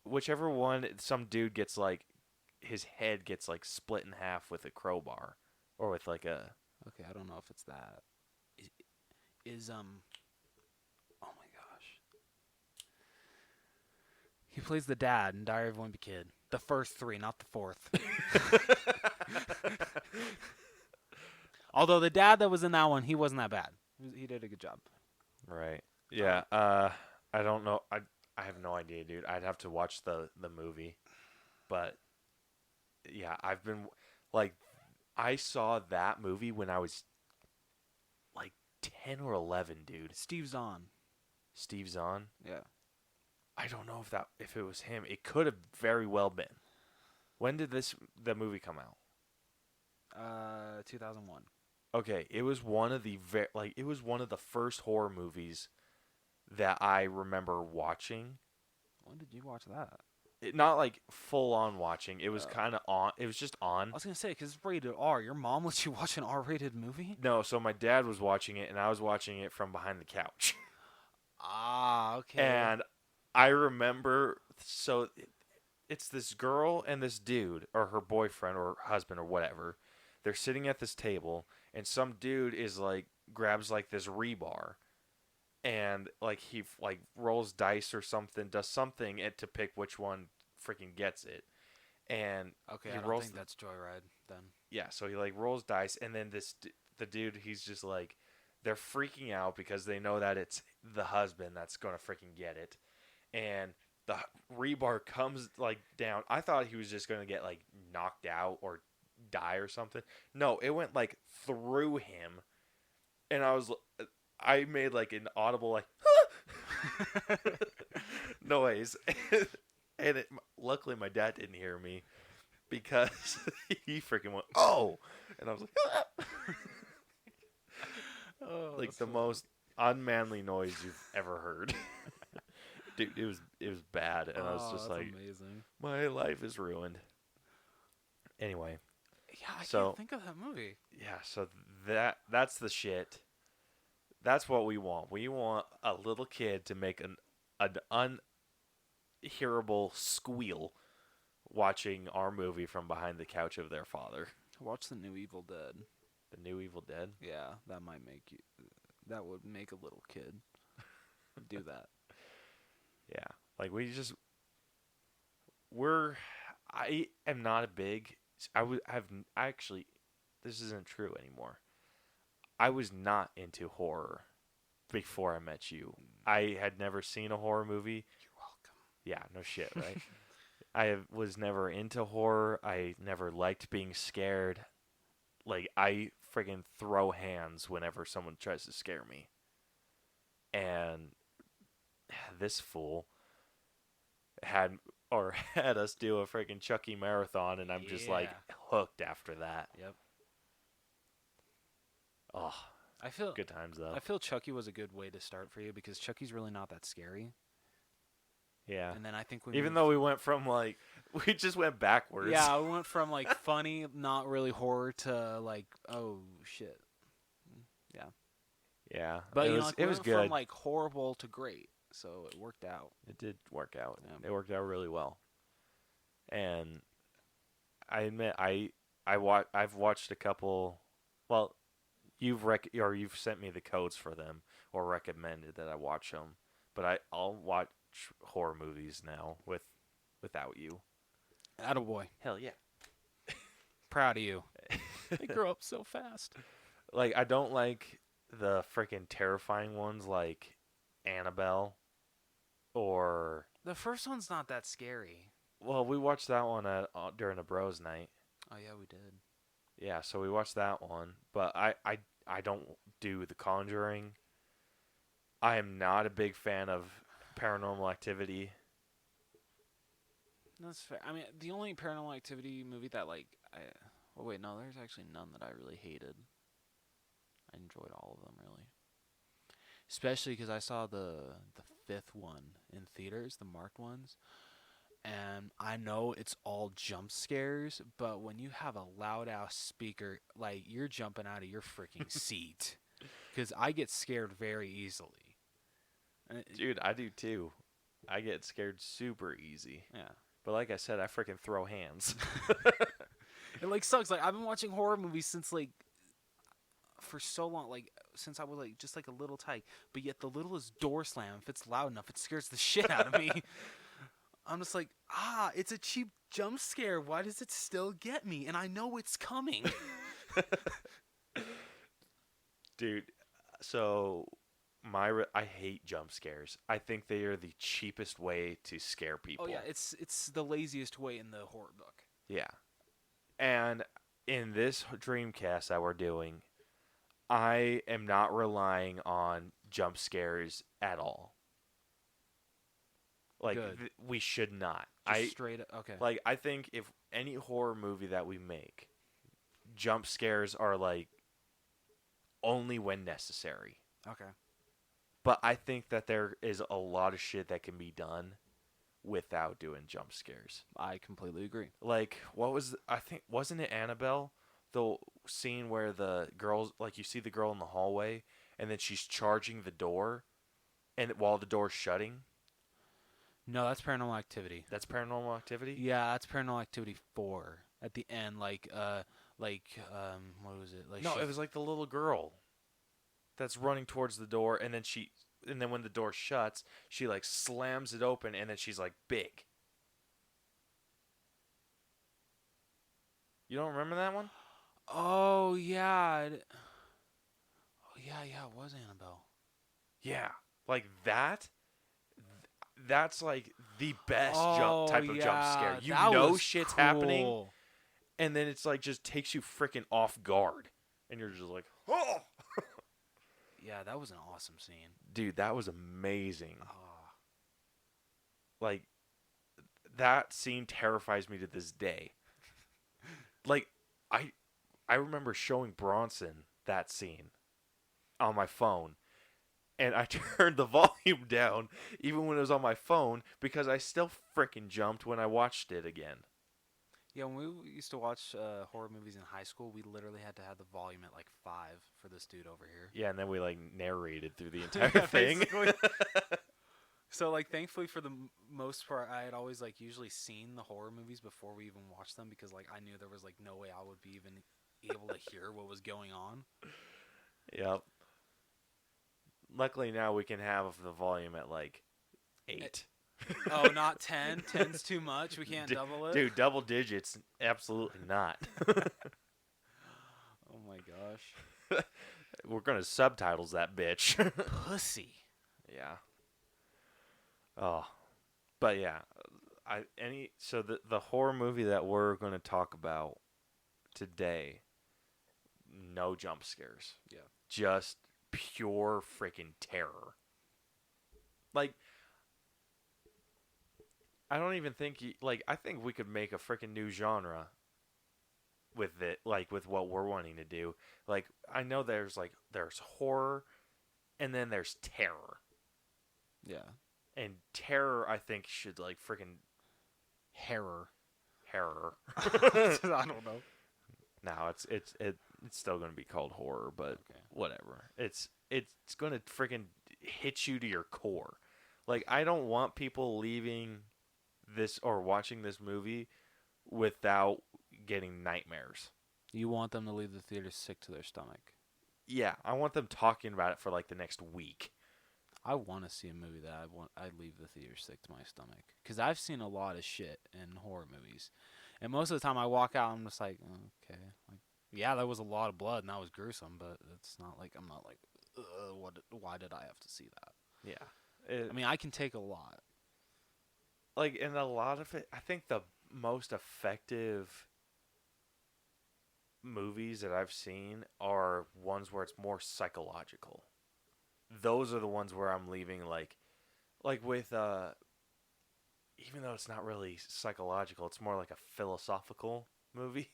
whichever one, some dude gets like his head gets like split in half with a crowbar, or with like a. Okay, I don't know if it's that. Oh my gosh. He plays the dad in Diary of a Wimpy Kid. The first three, not the fourth. Although the dad that was in that one, he wasn't that bad. He did a good job. Right. Yeah. I don't know. I have no idea, dude. I'd have to watch the movie, but yeah, I've been like, I saw that movie when I was like 10 or 11, dude. Steve Zahn. Steve Zahn. Yeah. I don't know if it was him. It could have very well been. When did the movie come out? 2001. Okay, it was one of the it was one of the first horror movies that I remember watching. When did you watch that? Not like full on watching. It was kind of on. It was just on. I was gonna say because it's rated R. Your mom lets you watch an R-rated movie? No, so my dad was watching it, and I was watching it from behind the couch. Ah, okay. And I remember, it's this girl and this dude, or her boyfriend or husband or whatever. They're sitting at this table, and some dude is like grabs like this rebar, and like he like rolls dice or something, does something to pick which one freaking gets it. And Okay, he I don't rolls think that's Joyride then. yeah, so he like rolls dice, and then the dude, he's just like, they're freaking out because they know that it's the husband that's gonna freaking get it, and the rebar comes like down. I thought he was just gonna get like knocked out or die or something. No, it went like through him, and I made like an audible like noise, and luckily my dad didn't hear me because he freaking went oh, and I was like Oh, like the most unmanly noise you've ever heard. Dude, it was bad, and I was just that's like, amazing. my life is ruined. Anyway, Yeah, I So- can't think of that movie. yeah, so that's the shit. That's what we want. We want a little kid to make an unhearable squeal watching our movie from behind the couch of their father. Watch the new Evil Dead. The new Evil Dead. Yeah, that might make you. That would make a little kid do that. Yeah, like I am not a big. Actually, this isn't true anymore. I was not into horror before I met you. I had never seen a horror movie. You're welcome. Yeah, no shit, right? was never into horror. I never liked being scared. Like, I friggin' throw hands whenever someone tries to scare me. And this fool had us do a friggin' Chucky marathon, and I'm just like Yeah. hooked after that. Yep. Oh, I feel good times though. I feel Chucky was a good way to start for you because Chucky's really not that scary. Yeah. And then I think Even though we went from like we just went backwards. yeah, we went from like funny, not really horror to like oh shit. Yeah. Yeah. But it you was know, like, it we was went good. from like horrible to great, so it worked out. It did work out. Yeah. It worked out really well. And I admit I've watched a couple. Well, you've sent me the codes for them or recommended that I watch them. But I'll watch horror movies now without you. Attaboy. Hell yeah. Proud of you. They grow up so fast. Like, I don't like the freaking terrifying ones like Annabelle or The first one's not that scary. well, we watched that one during a bros night. Oh yeah, we did. Yeah, so we watched that one, but I don't do The Conjuring. I am not a big fan of Paranormal Activity. That's fair. I mean, the only Paranormal Activity movie that well, wait, no, there's actually none that I really hated. I enjoyed all of them really, especially because I saw the fifth one in theaters, the marked ones, and I know it's all jump scares, but when you have a loud ass speaker, like you're jumping out of your freaking seat, because I get scared very easily. And Dude, I do too. I get scared super easy. yeah. But like I said, I freaking throw hands. It like sucks. Like I've been watching horror movies since like for so long, like since I was like just like a little tight. But yet the littlest door slam, if it's loud enough, it scares the shit out of me. I'm just like, it's a cheap jump scare. Why does it still get me? And I know it's coming. Dude, so I hate jump scares. I think they are the cheapest way to scare people. Oh yeah, it's the laziest way in the horror book. Yeah. And in this Dreamcast that we're doing, I am not relying on jump scares at all. Like Good. we should not. Just straight. Okay. Like I think if any horror movie that we make, jump scares are like only when necessary. Okay. But I think that there is a lot of shit that can be done without doing jump scares. I completely agree. Like I think wasn't it Annabelle, the scene where the girls, like you see the girl in the hallway and then she's charging the door and while the door's shutting? No, that's Paranormal Activity. That's Paranormal Activity? Yeah, that's Paranormal Activity 4. At the end, what was it? Like No, it was like the little girl that's running towards the door and then when the door shuts, she like slams it open and then she's like big. You don't remember that one? Oh yeah. Oh yeah, it was Annabelle. Yeah. Like that. That's like the best type of jump scare. You that know was shit's cool. happening, and then it's like just takes you freaking off guard, and you're just like, oh, Yeah, that was an awesome scene. dude, that was amazing. Oh. Like that scene terrifies me to this day. Like I remember showing Bronson that scene on my phone. And I turned the volume down even when it was on my phone because I still freaking jumped when I watched it again. Yeah, when we used to watch horror movies in high school, we literally had to have the volume at like 5 for this dude over here. Yeah, and then we like narrated through the entire Yeah, thing. basically. So like, thankfully for the most part, I had always like usually seen the horror movies before we even watched them because like I knew there was like no way I would be even able to hear what was going on. Yep. Luckily now we can have the volume at like 8. Oh, not 10. 10's too much. We can't double it. Dude, double digits, absolutely not. Oh my gosh. We're gonna subtitles that bitch. Pussy. Yeah. Oh, but yeah, so the horror movie that we're gonna talk about today, no jump scares. Yeah. Just pure freaking terror. Like, I don't even think I think we could make a freaking new genre with it, like with what we're wanting to do. Like, I know there's horror, and then there's terror. Yeah. And terror, I think, should like freaking Horror. terror. I don't know. No, it's still gonna be called horror, but Okay. whatever. It's gonna freaking hit you to your core. Like, I don't want people leaving this or watching this movie without getting nightmares. You want them to leave the theater sick to their stomach. Yeah, I want them talking about it for like the next week. I want to see a movie that I'd leave the theater sick to my stomach. Because I've seen a lot of shit in horror movies. And most of the time I walk out, I'm just like, oh, okay. Like, yeah, there was a lot of blood and that was gruesome, but it's not like, I'm not like, why did I have to see that? Yeah. I mean, I can take a lot. Like, and a lot of it, I think the most effective movies that I've seen are ones where it's more psychological. Those are the ones where I'm leaving like with even though it's not really psychological, it's more like a philosophical movie.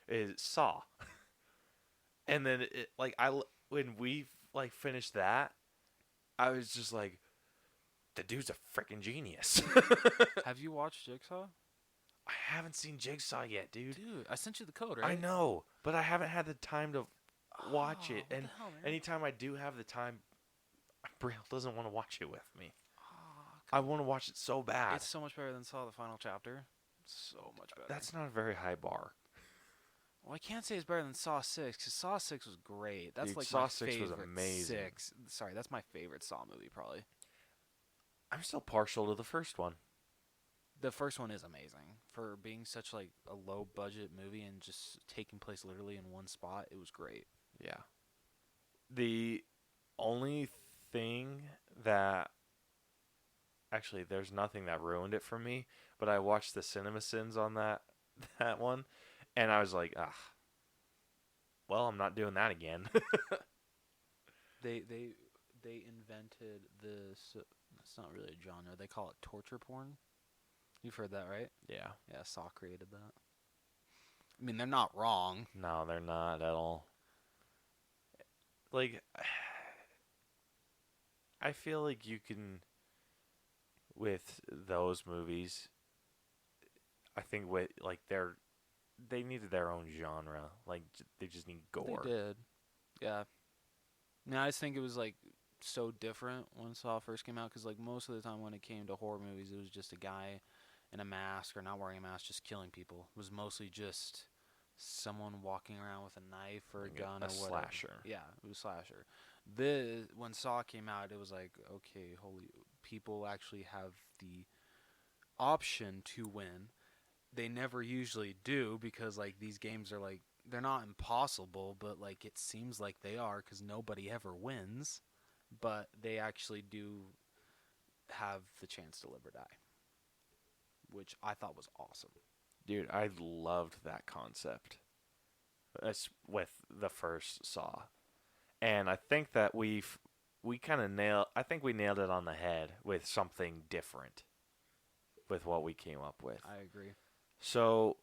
Is Saw. And then when we like finished that, I was just like, the dude's a freaking genius. Have you watched Jigsaw? I haven't seen Jigsaw yet, dude. Dude, I sent you the code, right? I know, but I haven't had the time to watch it. What the And hell, man? anytime I do have the time, Brielle doesn't want to watch it with me. Oh, I want to watch it so bad. it's so much better than Saw the final chapter. So much better. That's not a very high bar. Well, I can't say it's better than Saw 6 because Saw 6 was great. That's Dude, like Saw my 6 was favorite amazing. Sorry, that's my favorite Saw movie probably. I'm still partial to the first one. The first one is amazing for being such like a low budget movie and just taking place literally in one spot. It was great. Yeah. The only thing that actually there's nothing that ruined it for me, but I watched the CinemaSins on that one, and I was like, well, I'm not doing that again. They invented this. It's not really a genre. They call it torture porn. You've heard that, right? Yeah. Yeah, Saw created that. I mean, they're not wrong. No, they're not at all. Like, I feel like you can, with those movies, I think with like they needed their own genre. Like they just need gore. They did. Yeah. I just think it was like so different when Saw first came out because like most of the time when it came to horror movies, it was just a guy in a mask or not wearing a mask just killing people. It was mostly just someone walking around with a knife or a Like gun a or whatever. slasher. Yeah, it was slasher. When Saw came out, it was like, okay, holy, people actually have the option to win. They never usually do because like these games are like they're not impossible, but like it seems like they are because nobody ever wins. But they actually do have the to live or die, which I thought was awesome. Dude, I loved that concept. That's with the first Saw. And I think that we kind of I think we nailed it on the head with something different with what we came up with. I agree. So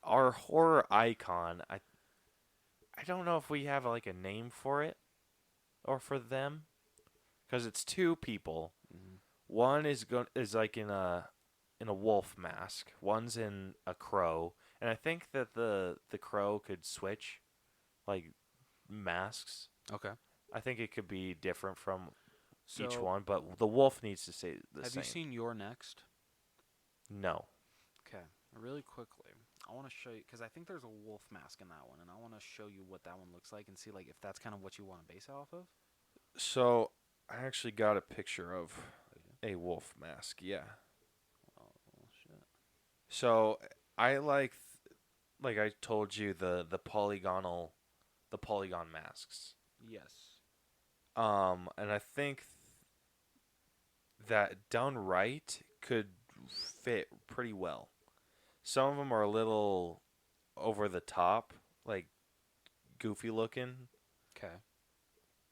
our horror icon, I don't know if we have like a name for it or for them cuz it's two people. Mm-hmm. One is like in a wolf mask. One's in a crow, and I think that the crow could switch like masks. Okay. I think it could be different from each So, one, but the wolf needs to stay the have same. you seen Your Next? No. Okay. Really quickly, I want to show you because I think there's a wolf mask in that one, and I want to show you what that one looks like and see like if that's kind of what you want to base it off of. So I actually got a picture of a wolf mask. Yeah. Oh shit. So I like I told you the polygon masks. Yes. And I think that done right could fit pretty well. Some of them are a little over the top, like goofy looking. Okay.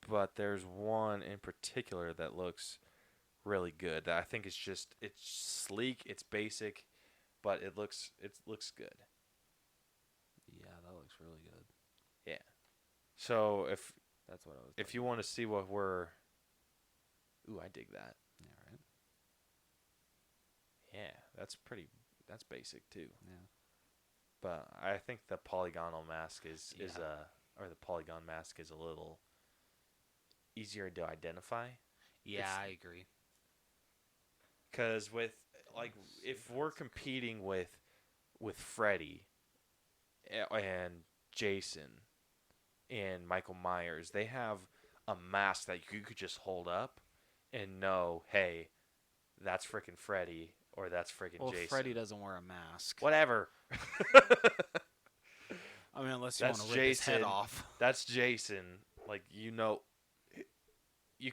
But there's one in particular that looks really good. That I think it's sleek, it's basic, but it looks good. Yeah, that looks really good. Yeah. So That's what I was. if you want to see what we're, ooh, I dig that. Yeah. Right. Yeah, that's basic too. Yeah. But I think the polygonal mask is Yeah. or the polygon mask is a little easier to identify. Yeah, I agree. Because with like if we're competing with Freddy and Jason and Michael Myers, they have a mask that you could just hold up and know, hey, that's freaking Freddy or that's freaking Jason. Freddy doesn't wear a mask. Whatever. I mean, unless you want That's to rip his head Jason. off. That's Jason. Like, you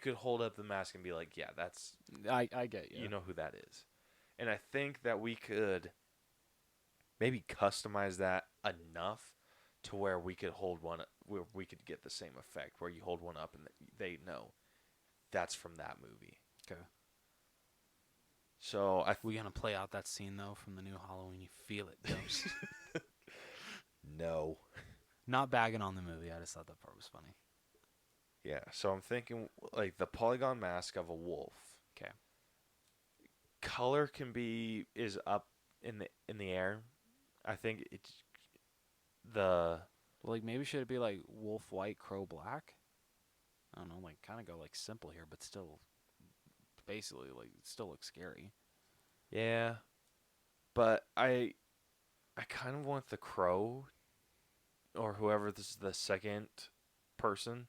could hold up the mask and be like, yeah, that's... I get you. You know who that is. And I think that we could maybe customize that enough to where we could where we could get the same effect, where you hold one up and they know that's from that movie. Okay. So We gonna play out that scene though from the new Halloween. You feel it, Ghost. No. Not bagging on the movie. I just thought that part was funny. Yeah, so I'm thinking like the polygon mask of a wolf. Okay. Color is up in the air. I think it's Like maybe should it be like wolf white, crow black? I don't know. Like kind of go like simple here, but still, basically like it still looks scary. yeah. But I kind of want the crow or whoever this is the second person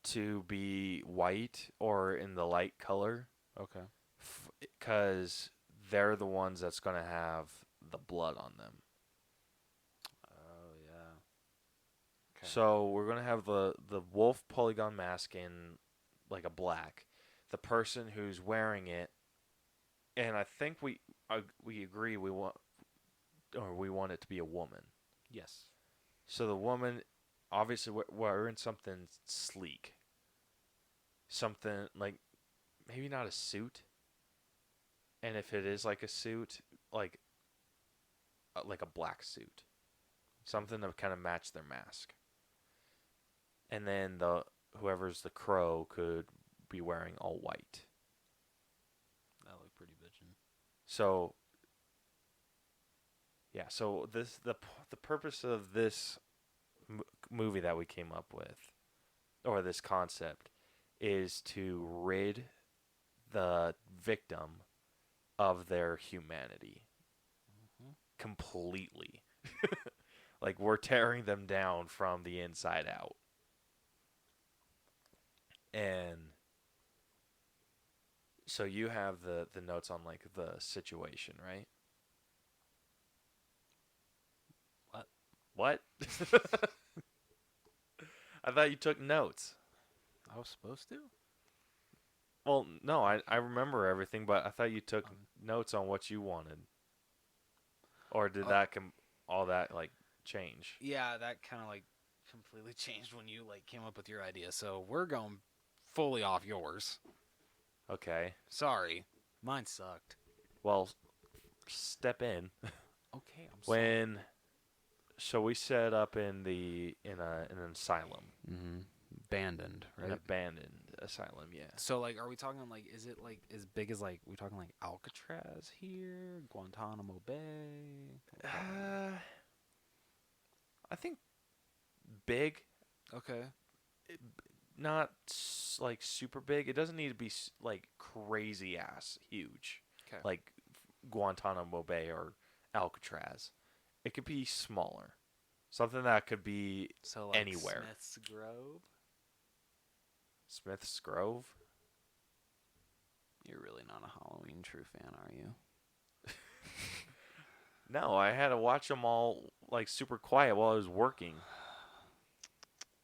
to be white or in the light color. Okay. Because they're the ones that's going to have the blood on them. Oh yeah. Okay. So we're going to have the wolf polygon mask in like a black. The person who's wearing it, and I think we agree we want it to be a woman. Yes. So the woman, obviously we're in something sleek. Something like maybe not a suit. And if it is like a suit, like a black suit, something to kind of match their mask. And then whoever's the crow could be wearing all white. That looked pretty bitchin'. So yeah, so the purpose of this movie that we came up with, or this concept, is to rid the victim of their humanity completely. Like, we're tearing them down from the inside out. And so you have the notes on, like, the situation, right? What? I thought you took notes. I was supposed to? Well, no, I remember everything, but I thought you took notes on what you wanted. Or did all that, like, change? Yeah, that kind of like completely changed when you like came up with your idea. So we're going fully off yours. Okay. Sorry, mine sucked. Well, step in. Okay, I'm sorry. So we set up in an asylum, Abandoned, an right? abandoned asylum. Yeah. So like, are we talking like, is it like as big as like we talking like Alcatraz here, Guantanamo Bay? I think big, Okay. not like super big. It doesn't need to be like crazy ass huge, Okay. like Guantanamo Bay or Alcatraz. It could be smaller, something that could be So like anywhere. Smith's Grove. Smith's Grove. You're really not a Halloween true fan, are you? No, I had to watch them all like super quiet while I was working.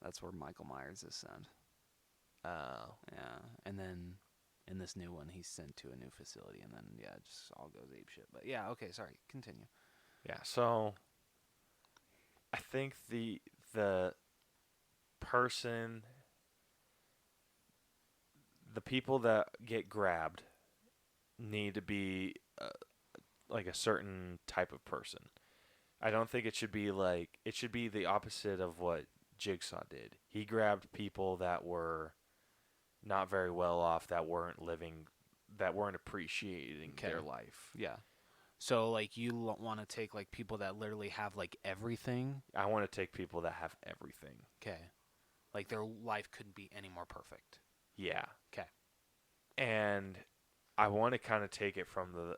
That's where Michael Myers is sent. Oh. Yeah, and then in this new one, he's sent to a new facility, and then yeah, it just all goes ape shit. But yeah, okay, sorry, continue. Yeah, so I think the person, the people that get grabbed need to be like a certain type of person. I don't think it should be like, it should be the opposite of what Jigsaw did. He grabbed people that were not very well off, that weren't appreciating their life. Yeah. So like you want to take like people that literally have like everything. I want to take people that have everything. Okay. Like their life couldn't be any more perfect. Yeah. Okay. And I want to kind of take it from the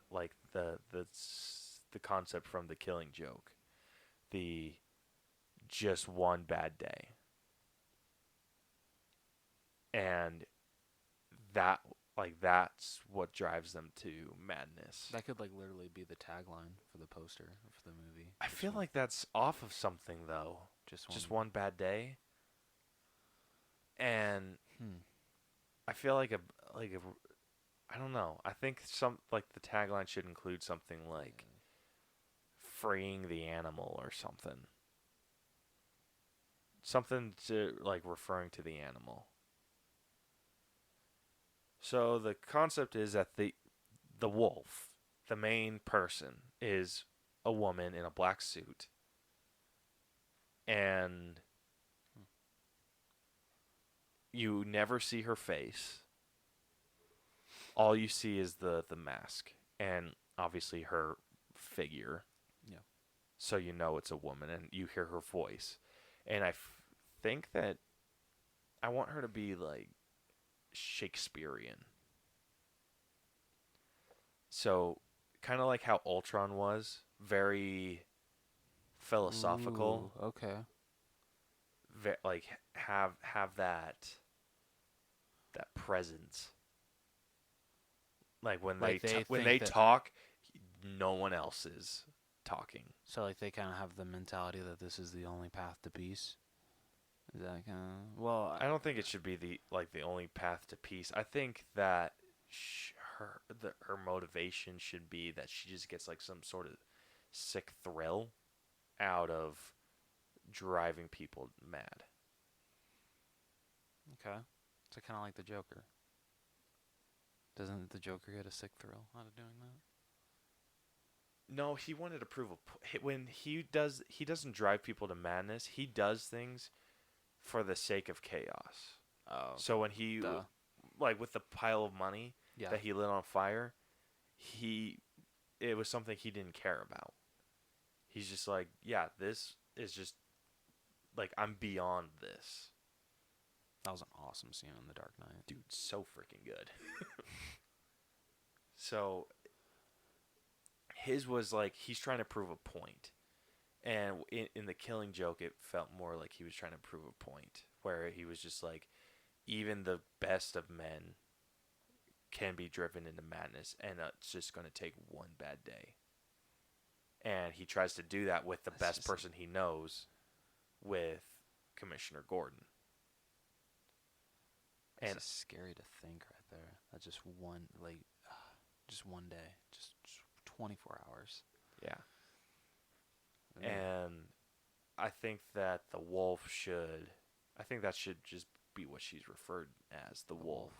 concept from The Killing Joke, the just one bad day, and that's what drives them to madness. That could like literally be the tagline for the poster for the movie. I feel like that's off of something though. Just one bad day, and I feel like I don't know. I think the tagline should include something like freeing the animal or something. Something to like referring to the animal. So the concept is that the wolf, the main person, is a woman in a black suit. And you never see her face. All you see is the mask and obviously her figure. Yeah. So you know it's a woman and you hear her voice. And I think that I want her to be like Shakespearean. So kind of like how Ultron was, very philosophical. Ooh, okay. Like have that presence. Like when Like when think they that- talk, no one else is talking. So like they kind of have the mentality that this is the only path to peace. Is that kind of I don't think it should be the only path to peace. I think that her motivation should be that she just gets like some sort of sick thrill out of driving people mad. Okay. So kind of like the Joker. Doesn't the Joker get a sick thrill out of doing that? No, he wanted to prove when he doesn't drive people to madness. He does things for the sake of chaos. Oh, So when he duh. like with the pile of money Yeah. that he lit on fire, it was something he didn't care about. He's just like, yeah, this is just like I'm beyond this. That was an awesome scene in The Dark Knight. Dude, so freaking good. So his was like he's trying to prove a point. And in the Killing Joke, it felt more like he was trying to prove a point, where he was just like, even the best of men can be driven into madness, and it's just going to take one bad day. And he tries to do that with the That's best just- person he knows, with Commissioner Gordon. It's And just scary to think right there. That just just one day, just 24 hours. yeah, Ugh. and I think that the wolf should, I think that should just be what she's referred as, the wolf.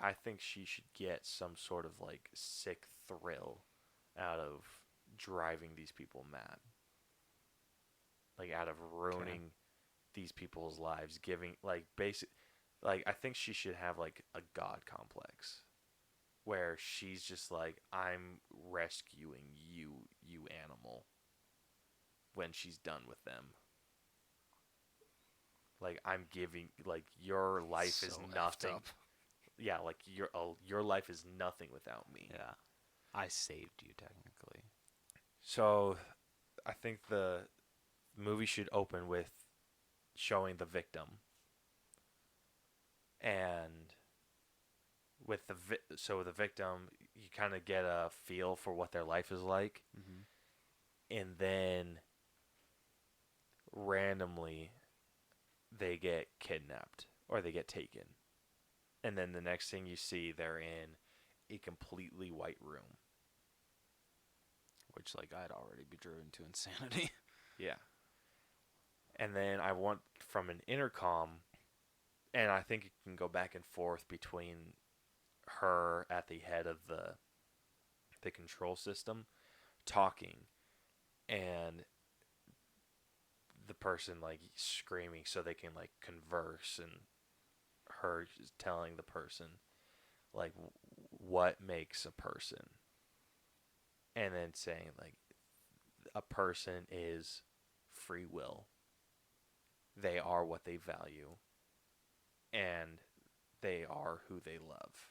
I think she should get some sort of like sick thrill out of driving these people mad. Like out of ruining these people's lives, giving like I think she should have like a god complex where she's just like, I'm rescuing you, you animal, when she's done with them. Like I'm giving, like your life is So effed nothing. up. Yeah, like your life is nothing without me. Yeah. I saved you, technically. So I think the movie should open with showing the victim, and with the victim, you kind of get a feel for what their life is like, and then randomly they get kidnapped or they get taken, and then the next thing you see, they're in a completely white room. Which, like, I'd already be driven to insanity. Yeah. And then I want from an intercom, and I think it can go back and forth between her at the head of the control system talking and the person like screaming so they can like converse, and her just telling the person like what makes a person, and then saying like a person is free will. They are what they value, and they are who they love.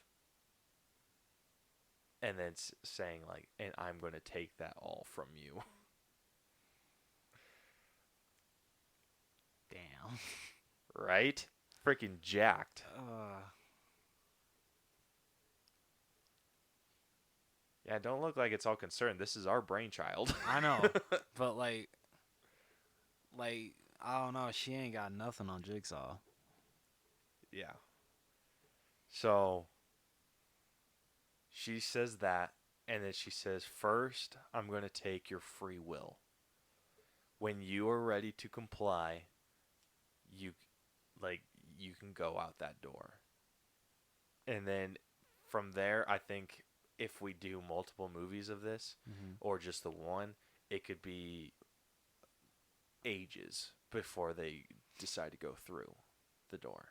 And then saying like, and I'm going to take that all from you. Damn. Right? Freaking jacked. Yeah, don't look like it's all concerned. This is our brainchild. I know. But, like, I don't know. She ain't got nothing on Jigsaw. Yeah. So she says that, and then she says, first, I'm going to take your free will. When you are ready to comply, you can go out that door. And then from there, I think if we do multiple movies of this, or just the one, it could be ages before they decide to go through the door.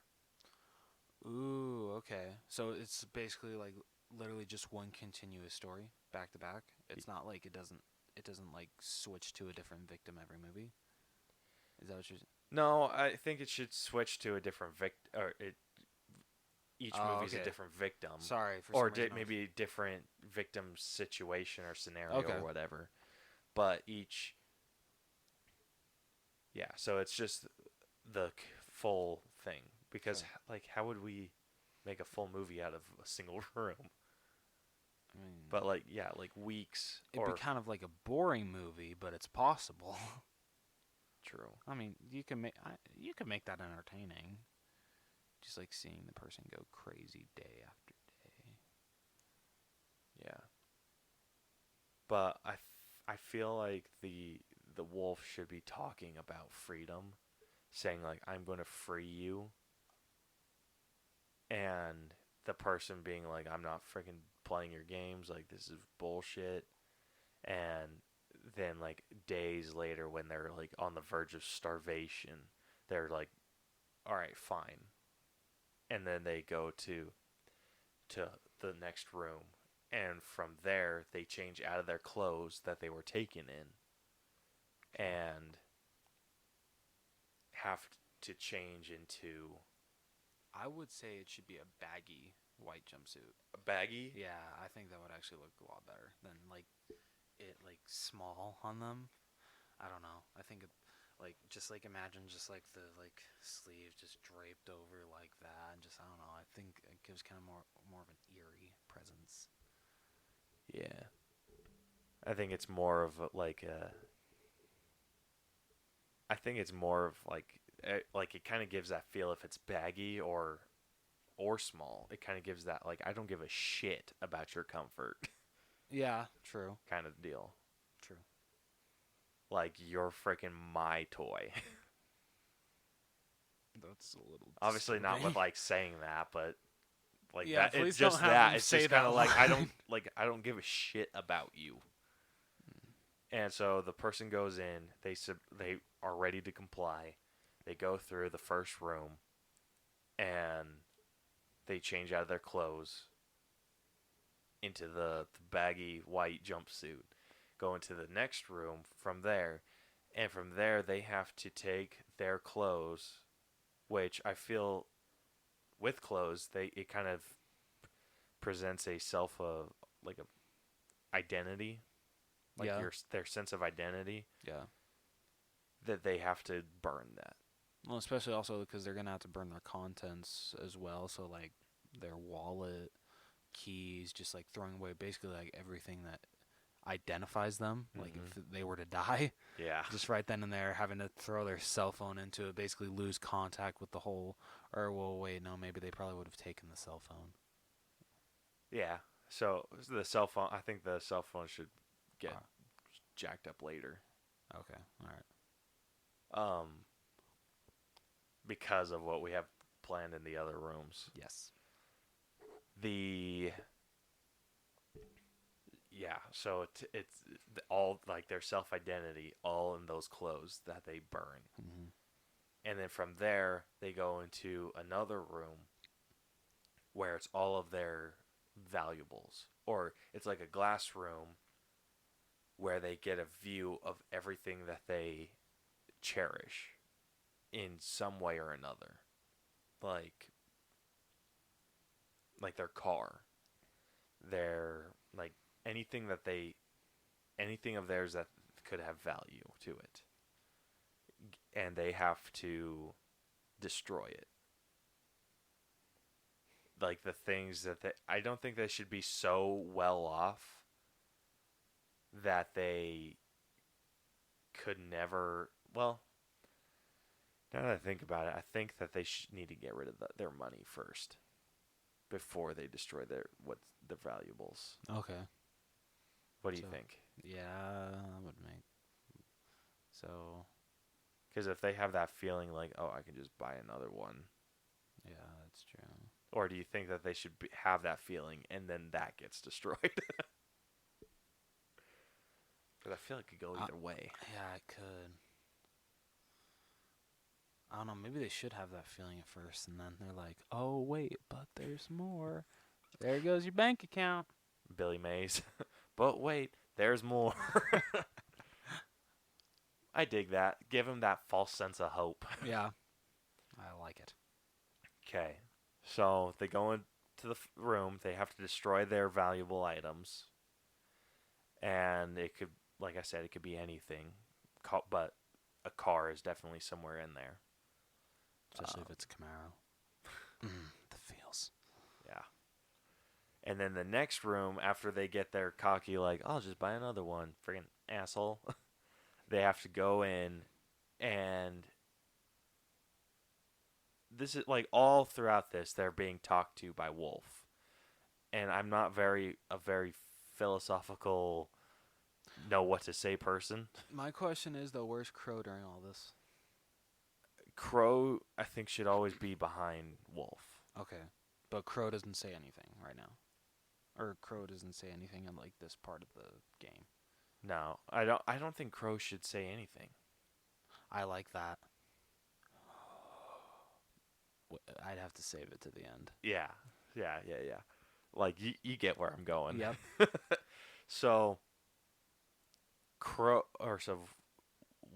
Ooh, okay. So it's basically like literally just one continuous story back to back. It's not like it doesn't like switch to a different victim every movie. Is that what you're? No, I think it should switch to a different each Oh, movie's okay. a different victim. Sorry for Or some reason I was- maybe a different victim situation or scenario Okay. or whatever. But each, yeah. So it's just the full thing, because Sure. like how would we make a full movie out of a single room? I mean, But like yeah, like weeks it'd or be kind of like a boring movie, but it's possible. true. I mean, you can make that entertaining. Just like seeing the person go crazy day after day. Yeah. But I feel like the wolf should be talking about freedom, saying like I'm going to free you. and the person being like, I'm not freaking playing your games, like this is bullshit. And then like days later when they're like on the verge of starvation, they're like, all right, fine. And then they go to the next room, and from there they change out of their clothes that they were taken in and have to change into I would say it should be a baggy white jumpsuit. a baggy. Yeah, I think that would actually look a lot better than like it like small on them. I don't know. I think it, like just like imagine just like the like sleeve just draped over like that, and just I don't know. I think it gives kind of more of an eerie presence. Yeah, I think it's more of like a. I think it's more of like it kind of gives that feel if it's baggy or small. It kind of gives that like I don't give a shit about your comfort Yeah, true, kind of deal. true. Like you're freaking my toy. That's a little Obviously not with disturbing. like saying that, but like Yeah, that it's please don't just have that. them It's say just that kind of like I line. don't I don't give a shit about you. And so the person goes in, they are ready to comply. They go through the first room and they change out of their clothes into the baggy white jumpsuit. Go into the next room from there, and from there they have to take their clothes, which I feel with clothes they it kind of presents a self like a identity, like Yeah, their sense of identity yeah. that they have to burn that. Well, especially also because they're gonna have to burn their contents as well. So like their wallet, keys, just like throwing away basically like everything that identifies them. Like Mhm. if they were to die, Yeah. just right then and there, having to throw their cell phone into it, basically lose contact with the whole. Or well, wait, no, maybe they probably would have taken the cell phone. Yeah. So the cell phone, I think the cell phone should get Uh, jacked up later. okay, all right. Um, because of what we have planned in the other rooms. Yes. The yeah, so it's all like their self identity, all in those clothes that they burn, Mm-hmm. and then from there they go into another room where it's all of their valuables, or it's like a glass room where they get a view of everything that they cherish in some way or another, like their car, their like anything that they anything of theirs that could have value to it, and they have to destroy it. Like the things that I don't think they should be so well off that they could never. Well, now that I think about it, I think that they need to get rid of their money first before they destroy the valuables. Okay. What do you So- think? Yeah, that would make. So Because if they have that feeling like, oh, I can just buy another one, yeah, that's true. or do you think that they should have that feeling and then that gets destroyed? Because I feel it could go either way. Yeah, it could. I don't know. Maybe they should have that feeling at first, and then they're like, "Oh wait, but there's more. There goes your bank account." Billy Mays. But wait, there's more. I dig that. Give him that false sense of hope. Yeah, I like it. Okay. So they go into the room. They have to destroy their valuable items. And it could, like I said, it could be anything. But a car is definitely somewhere in there. Especially if it's a Camaro. The feels. Yeah. And then the next room, after they get their cocky, like, I'll just buy another one, friggin' asshole, they have to go in, and this is, like, all throughout this, they're being talked to by Wolf. And I'm not a very philosophical, know what to say person. My question is though, where's Crow during all this? Crow, I think, should always be behind Wolf. Okay. but Crow doesn't say anything right now, or Crow doesn't say anything in like this part of the game. No, I don't think Crow should say anything. I like that. I'd have to save it to the end. Yeah, yeah. Like you get where I'm going. Yep. So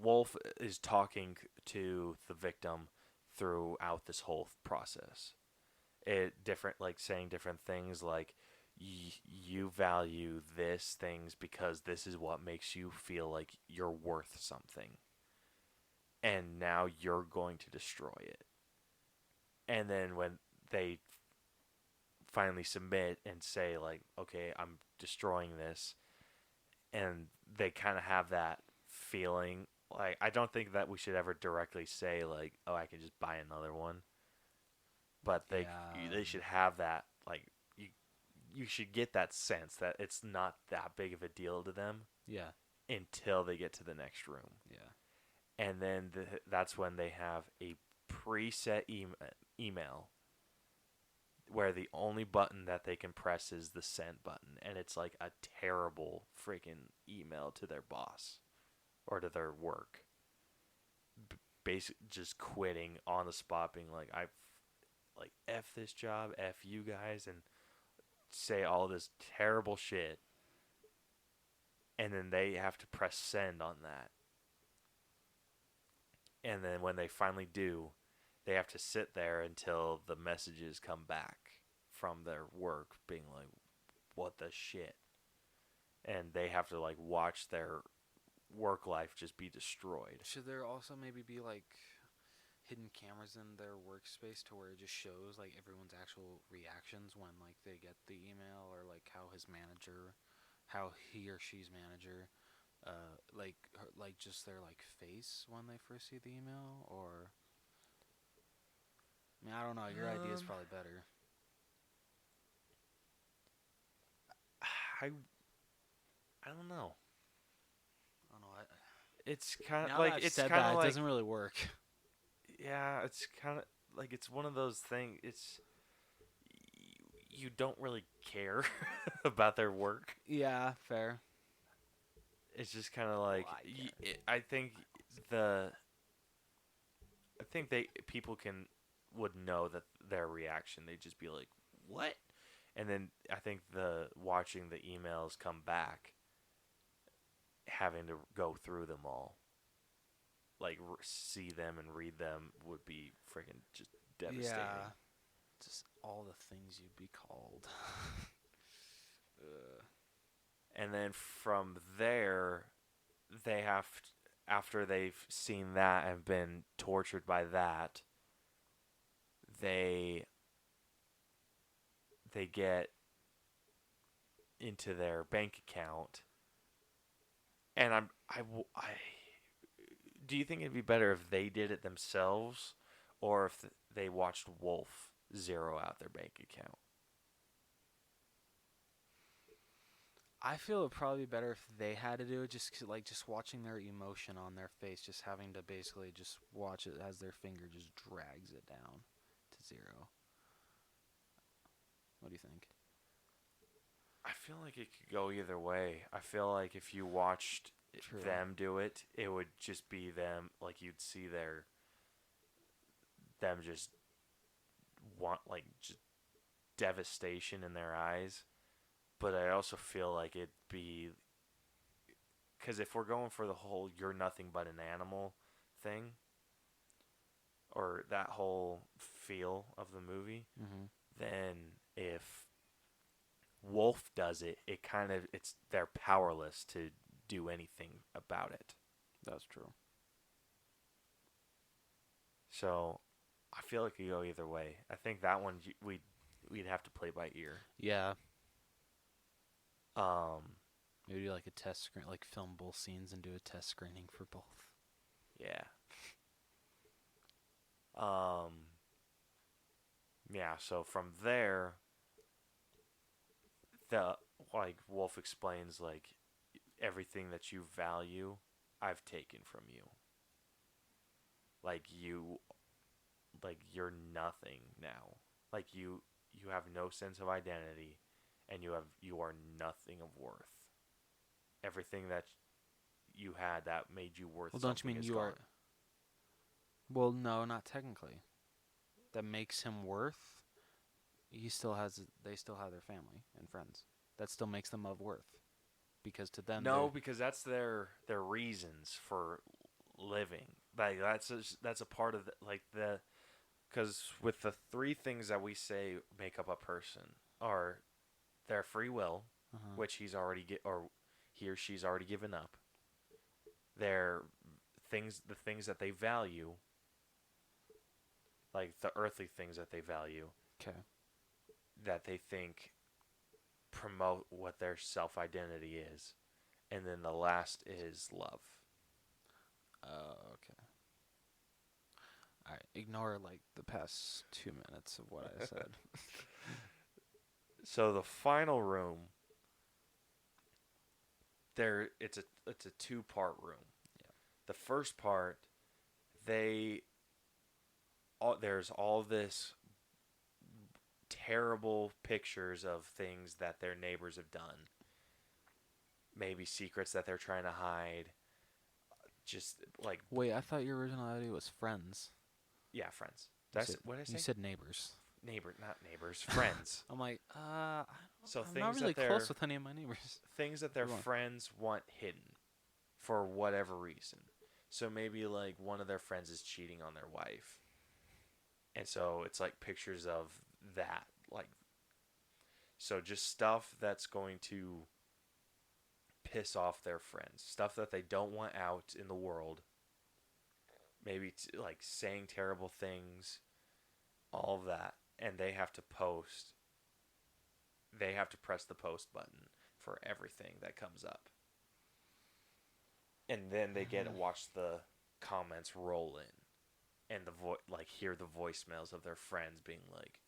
Wolf is talking to the victim throughout this whole process. Saying different things like you value this things because this is what makes you feel like you're worth something. And now you're going to destroy it. And then when they finally submit and say like, okay, I'm destroying this, and they kind of have that feeling, like I don't think that we should ever directly say like, oh, I can just buy another one, but they should have that, like, you should get that sense that it's not that big of a deal to them Yeah. until they get to the next room. Yeah. And then that's when they have a preset email where the only button that they can press is the send button, and it's like a terrible freaking email to their boss or to their work. Basically, just quitting on the spot, being like, "I like F this job, F you guys," and say all this terrible shit, and then they have to press send on that. And then when they finally do, they have to sit there until the messages come back from their work being like, what the shit? And they have to like watch their work life just be destroyed. Should there also maybe be like hidden cameras in their workspace to where it just shows like everyone's actual reactions when like they get the email, or like how he or she's manager like just their like face when they first see the email? Or I mean, I don't know, your idea is probably better. I don't know. I don't know. It's kind Now of that like I've it's said kind that, of it like, doesn't really work. yeah, it's kind of like it's one of those things. It's you don't really care about their work. Yeah, fair. It's just kind of like I get it. I think the I think people would know that their reaction. They'd just be like, "What?" And then I think the watching the emails come back, having to go through them all, like see them and read them, would be freaking just devastating. Yeah. Just all the things you'd be called. And then from there, they have after they've seen that and been tortured by that, they get into their bank account. And I do you think it'd be better if they did it themselves, or if they watched Wolf zero out their bank account? I feel it'd probably be better if they had to do it, just 'cause, like, just watching their emotion on their face, just having to basically just watch it as their finger just drags it down to zero. What do you think? I feel like it could go either way. I feel like if you watched True. them do it, it would just be them, like you'd see them just just devastation in their eyes. But I also feel like it'd be, because if we're going for the whole "you're nothing but an animal" thing, or that whole feel of the movie, then if Wolf does it, they're powerless to do anything about it. That's true. So I feel like it could go either way. I think that one we'd have to play by ear. Yeah. Maybe do like a test screen, like film both scenes and do a test screening for both. Yeah. Yeah, so from there, Wolf explains, like, everything that you value, I've taken from you. You're nothing now. Like, you have no sense of identity, and you are nothing of worth. Everything that you had that made you worth Well, something don't you mean is you gone. are? Well, no, not technically. That makes him worth. He still has. They still have their family and friends. That still makes them of worth, because to them, No, they're because that's their reasons for living. Like that's a part of the because with the three things that we say make up a person are their free will, uh which or he or she's already given up. Their the things that they value, like the earthly things that they value, okay. that they think promote what their self identity is, and then the last is love. Okay. All right. Ignore like the past 2 minutes of what I said. So the final room, it's a two-part room. Yeah. The first part, there's all this terrible pictures of things that their neighbors have done. Maybe secrets that they're trying to hide. Just like Wait, I thought your original idea was friends. yeah, friends. You said, What did I say? you said neighbors. Not neighbors, friends. I'm like, So I'm not really close with any of my neighbors. things that their Go on. friends want hidden for whatever reason. So maybe like one of their friends is cheating on their wife. And so it's like pictures of that, like, so just stuff that's going to piss off their friends, stuff that they don't want out in the world. Maybe like saying terrible things, all of that, and they have to post. They have to press the post button for everything that comes up, and then they get to watch the comments roll in, and like hear the voicemails of their friends being like,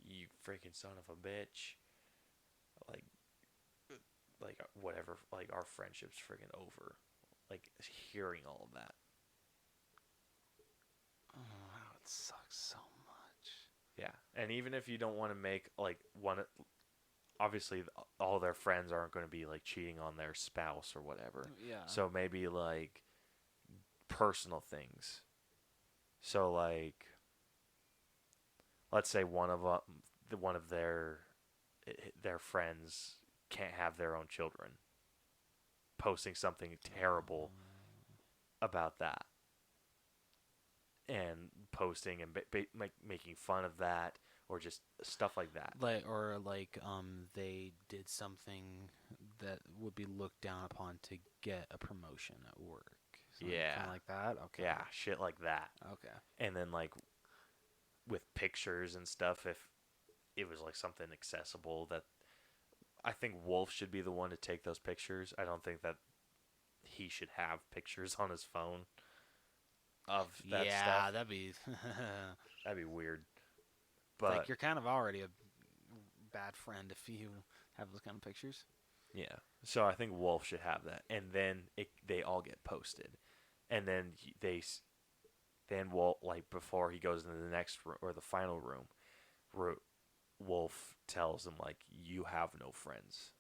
"You freaking son of a bitch," like whatever, like our friendship's freaking over, like hearing all of that. Oh, it sucks so much. Yeah, and even if you don't want to make like one, obviously all their friends aren't going to be like cheating on their spouse or whatever. Yeah. So maybe like personal things. So like, let's say one of their friends can't have their own children. Posting something terrible about that, and posting and making fun of that, or just stuff like that. They did something that would be looked down upon to get a promotion at work. Something Yeah. like that. Okay. Yeah, shit like that. Okay. And then like with pictures and stuff, if it was like something accessible, that I think Wolf should be the one to take those pictures. I don't think that he should have pictures on his phone of that yeah, stuff. that'd be. That'd be weird. But But you're kind of already a bad friend if you have those kind of pictures. yeah, so I think Wolf should have that, and then they all get posted, and then then Wolf, like before he goes into the next room or the final room, Wolf tells him like, you have no friends.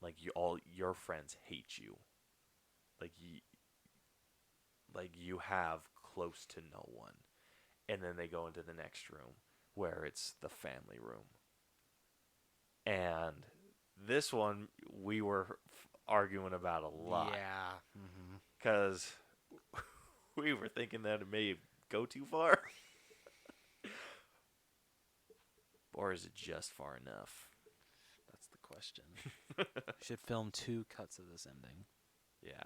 Like all your friends hate you. Like you have close to no one. And then they go into the next room where it's the family room. And this one we were arguing about a lot. Yeah. Because we were thinking that it may go too far. Or is it just far enough? That's the question. Should film 2 cuts of this ending. Yeah.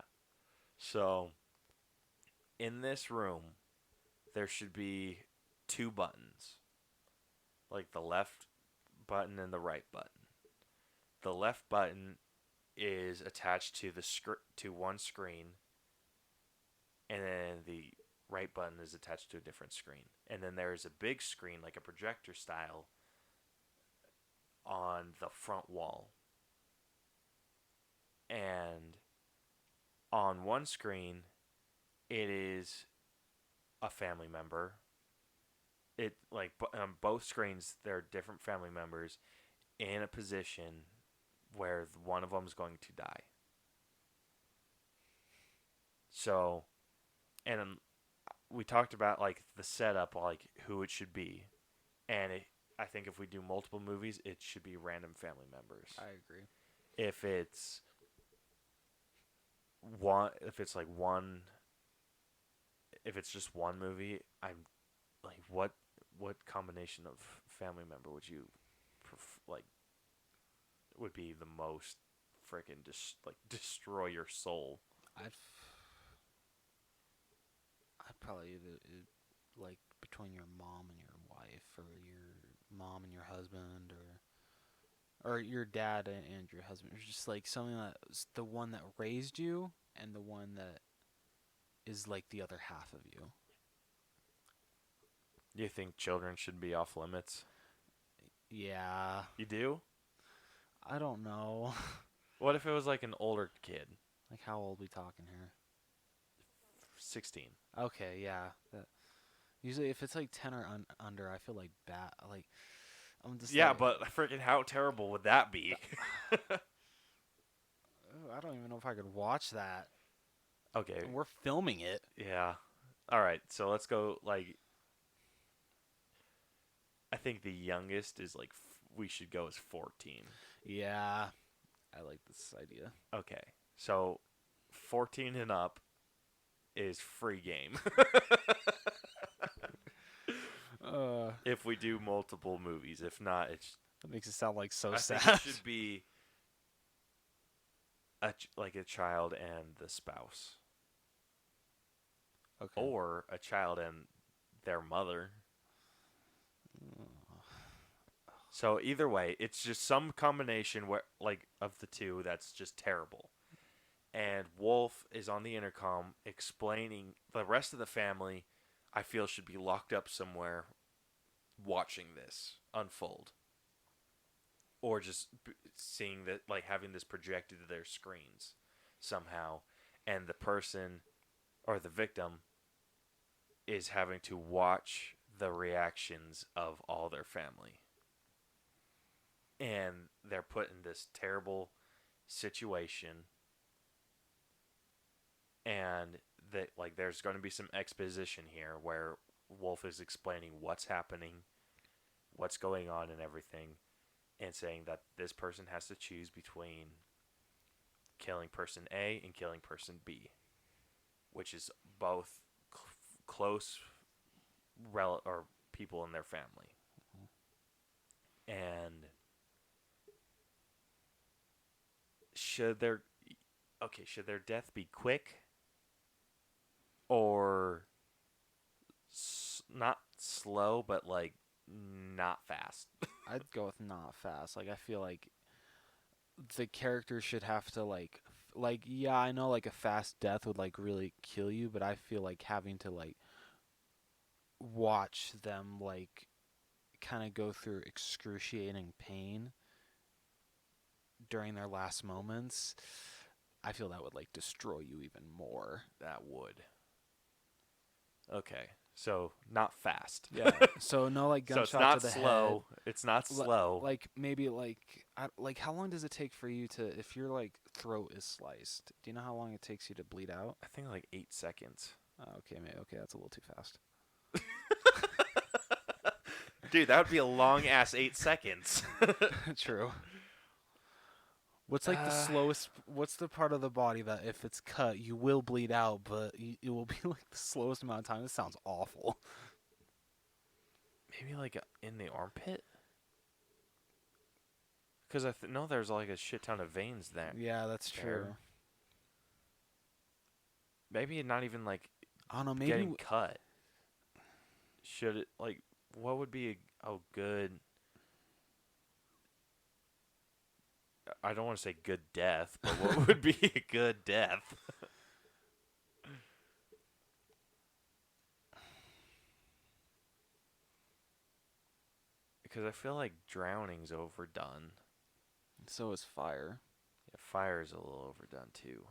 So, in this room, there should be 2 buttons. Like the left button and the right button. The left button is attached to to one screen, and then the right button is attached to a different screen. And then there is a big screen, like a projector style, on the front wall. And on one screen, it is a family member. on both screens there are different family members in a position where one of them is going to die. So, and we talked about like the setup, like who it should be, and I think if we do multiple movies, it should be random family members. I agree. If it's one, if it's like one, if it's just one movie, I'm like, what combination of family member would you like would be the most freaking destroy your soul? I'd probably like between your mom and your wife, or your mom and your husband, or your dad and your husband. It's just like something that's the one that raised you and the one that is like the other half of you. Do you think children should be off limits? Yeah. You do? I don't know. What if it was like an older kid? Like, how old we talking here? 16. Okay, yeah. Usually, if it's like 10 or under, I feel like bad. Like, I'm just Yeah, like, but freaking how terrible would that be? I don't even know if I could watch that. Okay. And we're filming it. Yeah. All right. So let's go. Like, I think the youngest is like we should go as 14. Yeah, I like this idea. Okay. So 14 and up is free game. If we do multiple movies, if not, it's. That makes it sound like so I sad. think it should be like a child and the spouse, Okay. or a child and their mother. So either way, it's just some combination where, like, of the two that's just terrible. And Wolf is on the intercom explaining the rest of the family. I feel should be locked up somewhere, watching this unfold, or just seeing that, like having this projected to their screens somehow, and the person or the victim is having to watch the reactions of all their family. And they're put in this terrible situation, and that, like, there's going to be some exposition here where Wolf is explaining what's happening, what's going on, and everything, and saying that this person has to choose between killing person A and killing person B, which is both close or people in their family. And should their death be quick or not slow, but like not fast? I'd go with not fast. Like, I feel like the character should have to like yeah, I know like a fast death would like really kill you, but I feel like having to like watch them like kind of go through excruciating pain during their last moments, I feel that would like destroy you even more. That would. Okay, so not fast. Yeah. So no like So gunshot it's not to the slow. head. It's not slow. Like maybe like how long does it take for you to, if your like throat is sliced? Do you know how long it takes you to bleed out? I think like 8 seconds. Okay, maybe that's a little too fast. Dude, that would be a long ass 8 seconds. True. What's like the slowest? What's the part of the body that if it's cut, you will bleed out, but it will be like the slowest amount of time? This sounds awful. Maybe like in the armpit? Because I know there's like a shit ton of veins there. Yeah, that's true. Maybe not even like I don't know. Maybe getting cut. Should it, like, what would be a good... I don't want to say good death, but what would be a good death? Because I feel like drowning's overdone. so is fire. Yeah, fire's a little overdone too.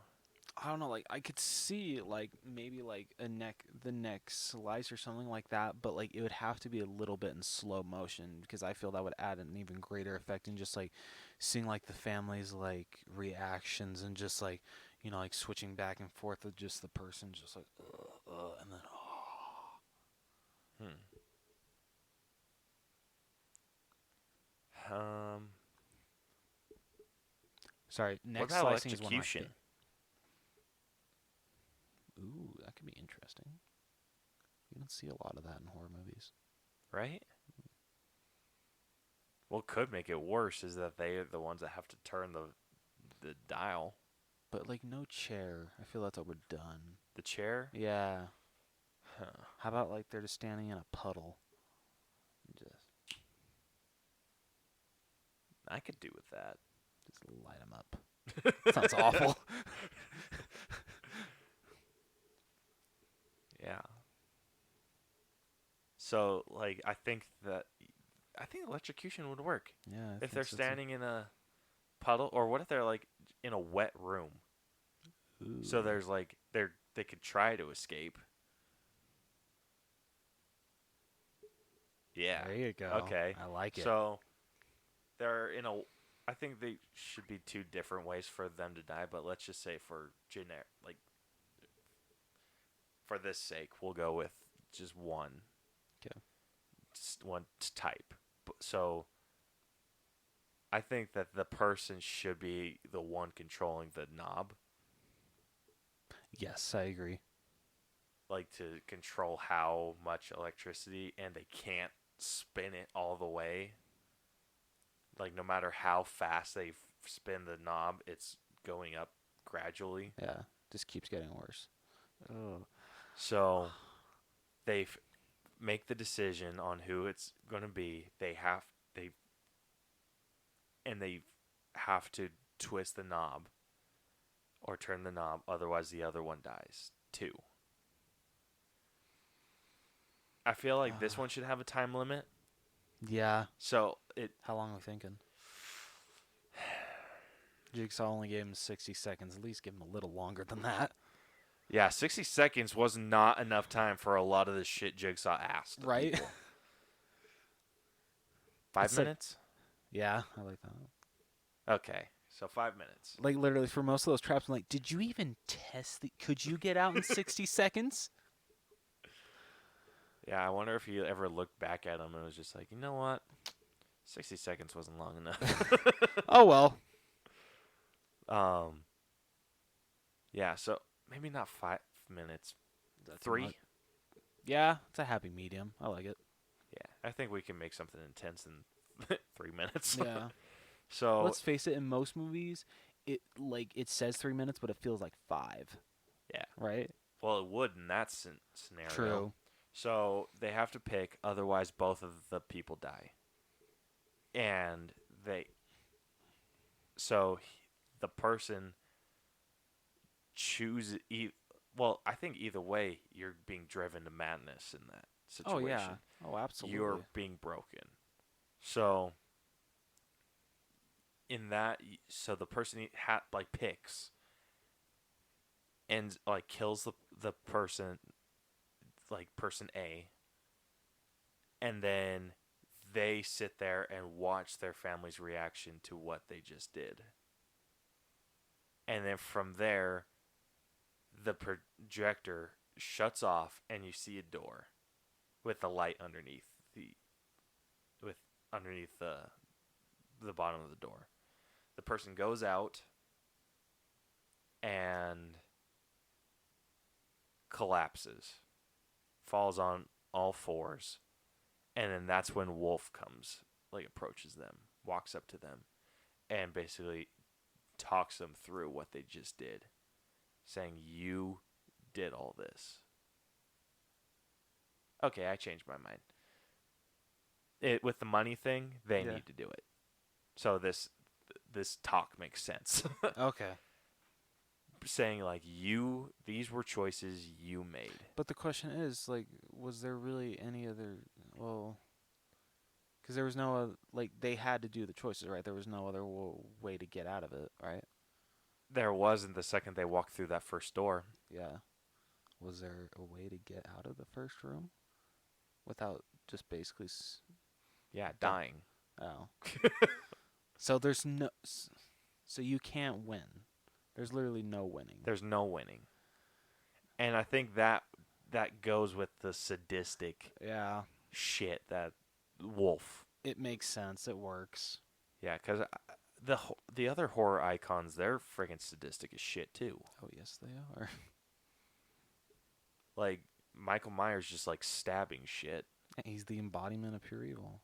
I don't know, like I could see like maybe like the neck slice or something like that, but like it would have to be a little bit in slow motion because I feel that would add an even greater effect in just like seeing like the family's like reactions and just like like switching back and forth with just the person just like and then Hmm. Um. sorry, What neck about slicing is one of my electrocution? Ooh, that could be interesting. You don't see a lot of that in horror movies. Right? What could make it worse is that they are the ones that have to turn the dial. But like no chair. I feel that's overdone. The chair? Yeah. Huh. How about like they're just standing in a puddle? Just I could do with that. just light them up. Sounds awful. Yeah. So, like, I think electrocution would work. Yeah. I If think they're so, too. standing in a puddle, or what if they're like in a wet room? Ooh. So there's like they could try to escape. Yeah. There you go. Okay. I like it. So they're in a. I think they should be two different ways for them to die, but let's just say for generic, like for this sake, we'll go with just one. 'Kay. Just one type. So I think that the person should be the one controlling the knob, Yes, I agree. like to control how much electricity, and they can't spin it all the way. Like no matter how fast they spin the knob, it's going up gradually. Yeah. Just keeps getting worse. Oh. So they make the decision on who it's going to be. They have to twist the knob or turn the knob, otherwise the other one dies too. I feel like this one should have a time limit. Yeah. So How long are we thinking? Jigsaw only gave him 60 seconds. At least give him a little longer than that. yeah, 60 seconds was not enough time for a lot of the shit Jigsaw asked. Right? People. 5 It's like- minutes? Yeah, I like that. Okay, so 5 minutes. Like literally for most of those traps, I'm like, did you even test could you get out in 60 seconds? Yeah, I wonder if you ever looked back at him and was just like, you know what? 60 seconds wasn't long enough. Oh well. Yeah, so maybe not 5 minutes. That's 3? not- Yeah, it's a happy medium. I like it. Yeah, I think we can make something intense in 3 minutes. Yeah. So Let's face it, in most movies, it says 3 minutes, but it feels like 5. yeah, Right? well, it would in that scenario. True. So they have to pick, otherwise both of the people die. And the person chooses. Well, I think either way, you're being driven to madness in that situation. Oh yeah. Oh, absolutely. You're being broken. So in that, so the person picks and like kills the person, like person A, and then they sit there and watch their family's reaction to what they just did. And then from there, the projector shuts off and you see a door with the light underneath the bottom of the door. The person goes out and collapses, falls on all fours, and then that's when Wolf comes, like approaches them, walks up to them, and basically talks them through what they just did, saying, you did all this. Okay, I changed my mind. With the money thing, they Yeah. need to do it. So this talk makes sense. Okay. Saying like, these were choices you made. But the question is, like, was there really any other? Well, because there was no like they had to do the choices, right? There was no other way to get out of it, right? There wasn't the second they walked through that first door. Yeah. Was there a way to get out of the first room without just basically? Yeah, Duh. dying. Oh. So there's no. So you can't win. There's literally no winning. There's no winning. And I think that goes with the sadistic Yeah. shit that Wolf. It makes sense. It works. Yeah, because the other horror icons, they're friggin' sadistic as shit too. Oh yes, they are. Like Michael Myers just like stabbing shit. He's the embodiment of pure evil.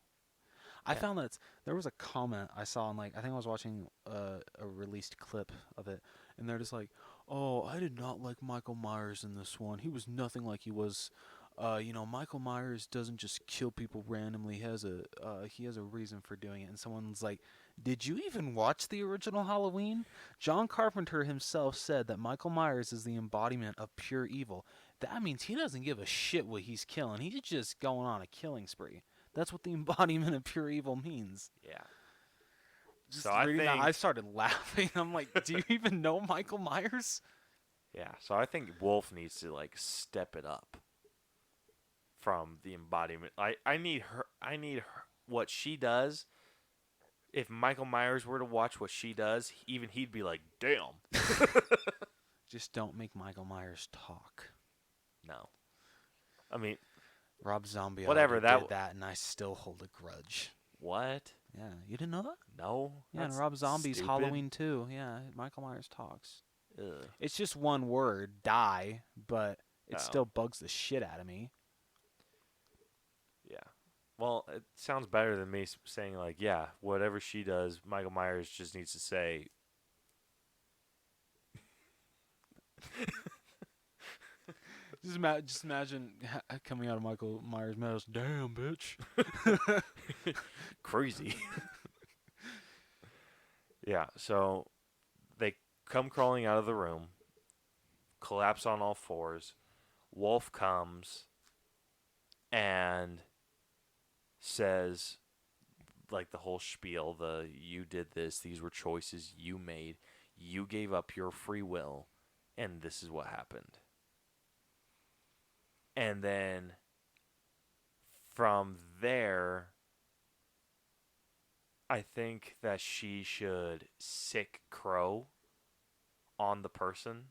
I Yeah. found that there was a comment I saw on, like, I think I was watching a released clip of it, and they're just like, "Oh, I did not like Michael Myers in this one. He was nothing like he was. Michael Myers doesn't just kill people randomly. He has a reason for doing it." And someone's like, "Did you even watch the original Halloween? John Carpenter himself said that Michael Myers is the embodiment of pure evil. That means he doesn't give a shit what he's killing. He's just going on a killing spree. That's what the embodiment of pure evil means." Yeah. Just So I reading that, think- I started laughing. I'm like, do you even know Michael Myers? Yeah. So I think Wolf needs to like step it up from the embodiment. I need her. What she does. If Michael Myers were to watch what she does, even he'd be like, "Damn." Just don't make Michael Myers talk. No. I mean, Rob Zombie Whatever, already that did that, and I still hold a grudge. what? Yeah, you didn't know that? No. Yeah, and That's Rob Zombie's stupid. Halloween too. Yeah, Michael Myers talks. Ugh. It's just one word, die, but it Oh. still bugs the shit out of me. Yeah. Well, it sounds better than me saying like, yeah, whatever she does, Michael Myers just needs to say. Just imagine coming out of Michael Myers' mouth, "Damn, bitch." Crazy. Yeah, so they come crawling out of the room, collapse on all fours. Wolf comes and says, like, the whole spiel, you did this, these were choices you made, you gave up your free will, and this is what happened. And then from there, I think that she should sick crow on the person.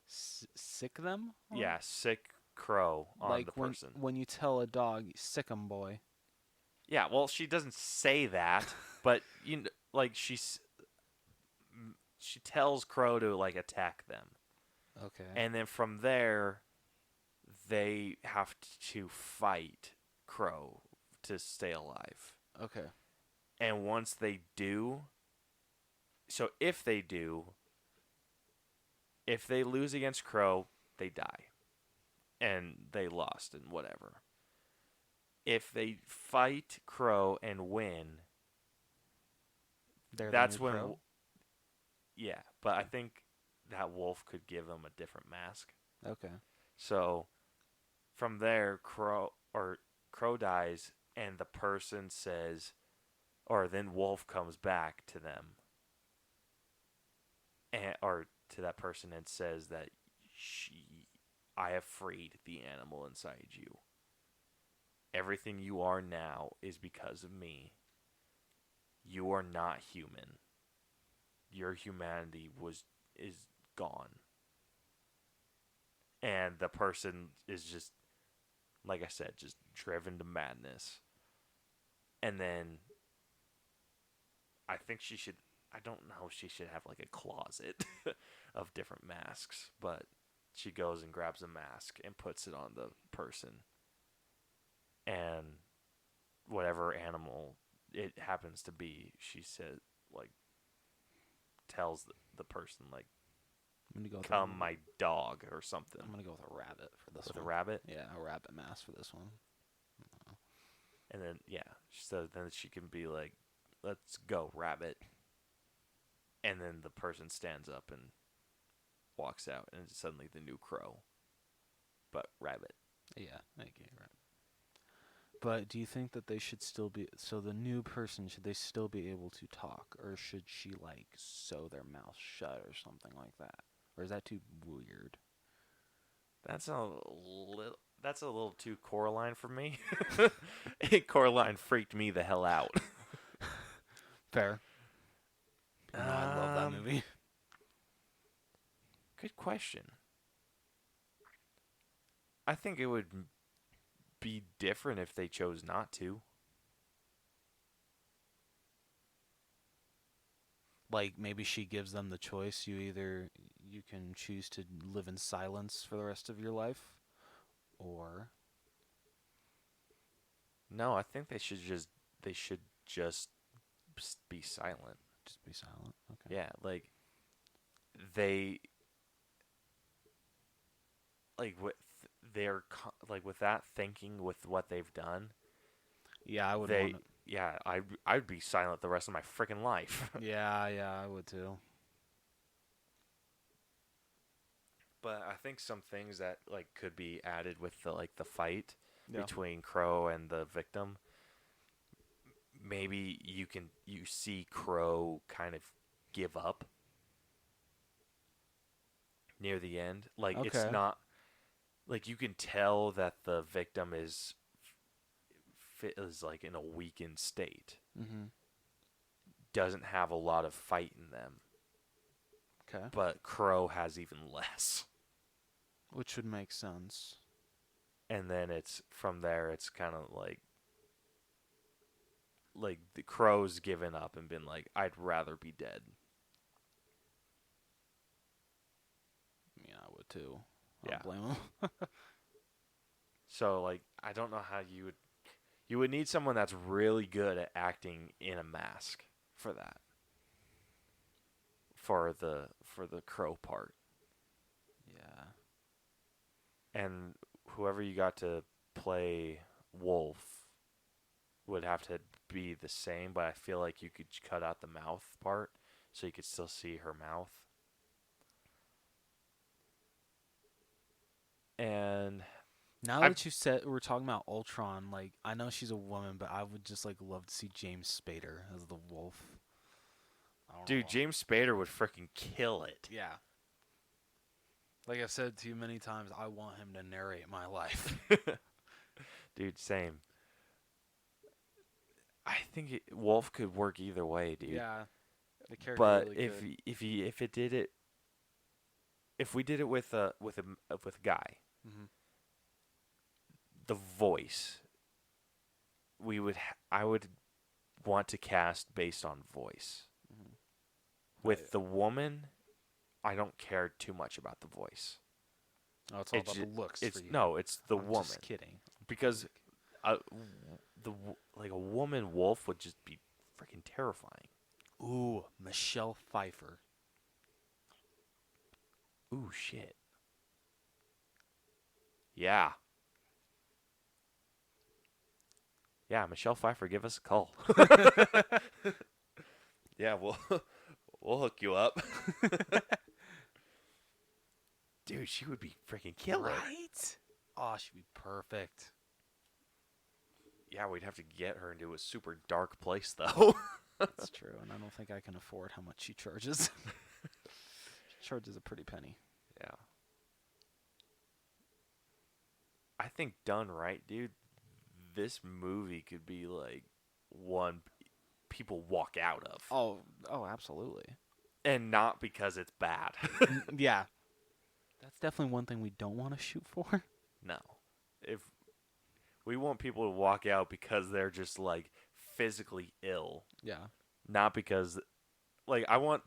Sick them? Yeah, sick crow on like the person. when you tell a dog, "Sick 'em, boy." Yeah, well, she doesn't say that, but like she tells Crow to like attack them, Okay. and then from there, they have to fight Crow to stay alive. Okay. And once they do, so if they lose against Crow, they die. And they lost and whatever. If they fight Crow and win, that's when... Crow? Yeah, but I think that Wolf could give them a different mask. Okay. So, from there, Crow dies, and the person says... Or then Wolf comes back to them. Or to that person and says that I have freed the animal inside you. Everything you are now is because of me. You are not human. Your humanity is gone. And the person is just, like I said, just driven to madness. And then I think she should... I don't know if she should have like a closet of different masks, but she goes and grabs a mask and puts it on the person. And whatever animal it happens to be, she said, like, tells the person, like, I'm gonna go. "Come, my dog," or something. I'm gonna go with a rabbit for this With one. a rabbit? Yeah, a rabbit mask for this one. And then, yeah, so then she can be like, "Let's go, rabbit." And then the person stands up and walks out, and it's suddenly the new Crow. But rabbit. Yeah, okay, right. But do you think that they should still be so the new person should they still be able to talk, or should she like sew their mouth shut or something like that? Or is that too weird? That's a little too Coraline for me. Coraline freaked me the hell out. Fair. No, I love that Um, movie. Good question. I think it would be different if they chose not to. Like maybe she gives them the choice. You can choose to live in silence for the rest of your life, or No, I think they should just be silent. just be silent. Okay. Yeah, like they like with like with that thinking with what they've done, Yeah, I would they want yeah, I'd be silent the rest of my freaking life. to. Yeah, I would too. But I think some things that like could be added with the fight Yeah. between Crow and the victim. Maybe you see Crow kind of give up near the end. Like it's Okay. not like you can tell that the victim is like in a weakened state. Mm-hmm. Doesn't have a lot of fight in them, Okay. but Crow has even less. Which would make sense. And then it's from there it's kind of like the Crow's given up and been like, I'd rather be dead. Yeah, I would too. I Yeah. don't blame him. So like I don't know how you would need someone that's really good at acting in a mask for that. For the Crow part. Yeah. And whoever you got to play Wolf would have to be the same, but I feel like you could cut out the mouth part so you could still see her mouth. And Now I- that you said we're talking about Ultron, like I know she's a woman, but I would just like love to see James Spader as the Wolf. I don't dude, know. James Spader would freaking kill it. Yeah. Like I've said to you many times, I want him to narrate my life. Dude, same. I think Wolf could work either way, dude. Yeah. The character But really if could. if we did it with a guy, Mhm. the voice, I would want to cast based on voice. Mhm. With the woman, I don't care too much about the voice. Oh, it's all It's about ju- the looks It's for you. no, it's the I'm woman just kidding. because like a woman wolf would just be freaking terrifying. Ooh, Michelle Pfeiffer. Ooh, shit. Yeah. Yeah, Michelle Pfeiffer, give us a call. Yeah, we'll hook you up. Dude, she would be freaking killer. Right? Oh, she'd be perfect. Yeah, we'd have to get her into a super dark place though. That's true, and I don't think I can afford how much she charges. She charges a pretty penny. Yeah. I think done right, dude, this movie could be like one people walk out of. Oh, absolutely. And not because it's bad. Yeah. That's definitely one thing we don't want to shoot for. No. If we want people to walk out because they're just like physically ill, Yeah. not because like I want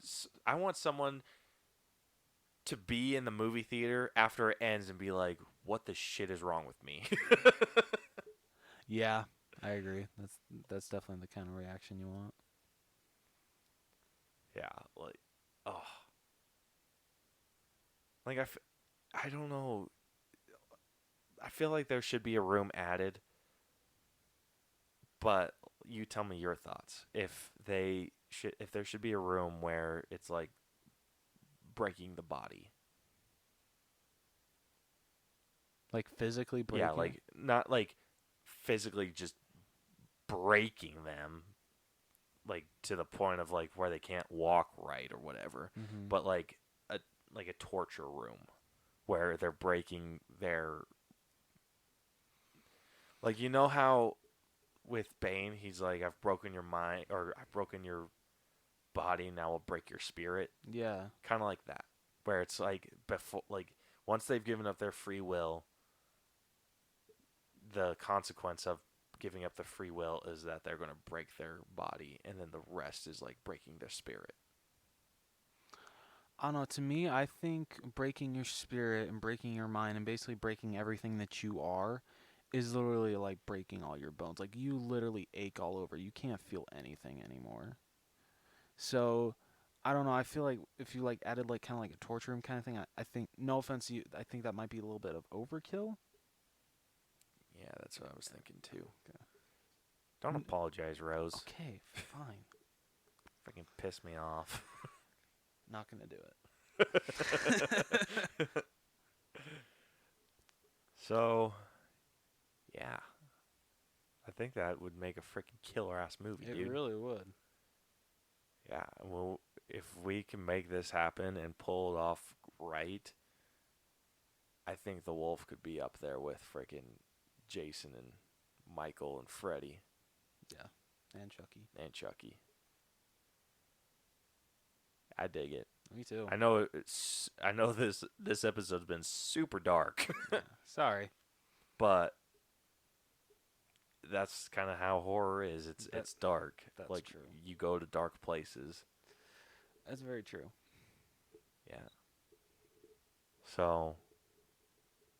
someone to be in the movie theater after it ends and be like, what the shit is wrong with me? Yeah, I agree. That's definitely the kind of reaction you want. Yeah, like, oh. Like, I don't know. I feel like there should be a room added, but you tell me your thoughts. If there should be a room where it's like breaking the body. Like physically breaking. Yeah, like not like physically just breaking them, like to the point of like where they can't walk right or whatever. Mm-hmm. But like a torture room where they're breaking their, like, you know how with Bane he's like, I've broken your mind, or I've broken your body, now I'll break your spirit. Yeah. Kind of like that, where it's like before, like once they've given up their free will, the consequence of giving up the free will is that they're going to break their body, and then the rest is like breaking their spirit. I don't know. To me, I think breaking your spirit and breaking your mind and basically breaking everything that you are is literally like breaking all your bones. Like you literally ache all over. You can't feel anything anymore. So, I don't know. I feel like if you like added like kind of like a torture room kind of thing, I think, no offense to you, I think that might be a little bit of overkill. Yeah, that's what I was thinking too. Okay. Don't apologize, Rose. Okay, fine. Freaking piss me off. Not gonna do it. So, yeah, I think that would make a freaking killer ass movie, It dude. really would. Yeah, well, if we can make this happen and pull it off right, I think the Wolf could be up there with freaking Jason and Michael and Freddy Yeah, and Chucky. and Chucky. I dig it. Me too. I know this episode's been super dark, Yeah, sorry. but that's kind of how horror is. It's dark. That's like true. you go to dark places. That's very true. Yeah. So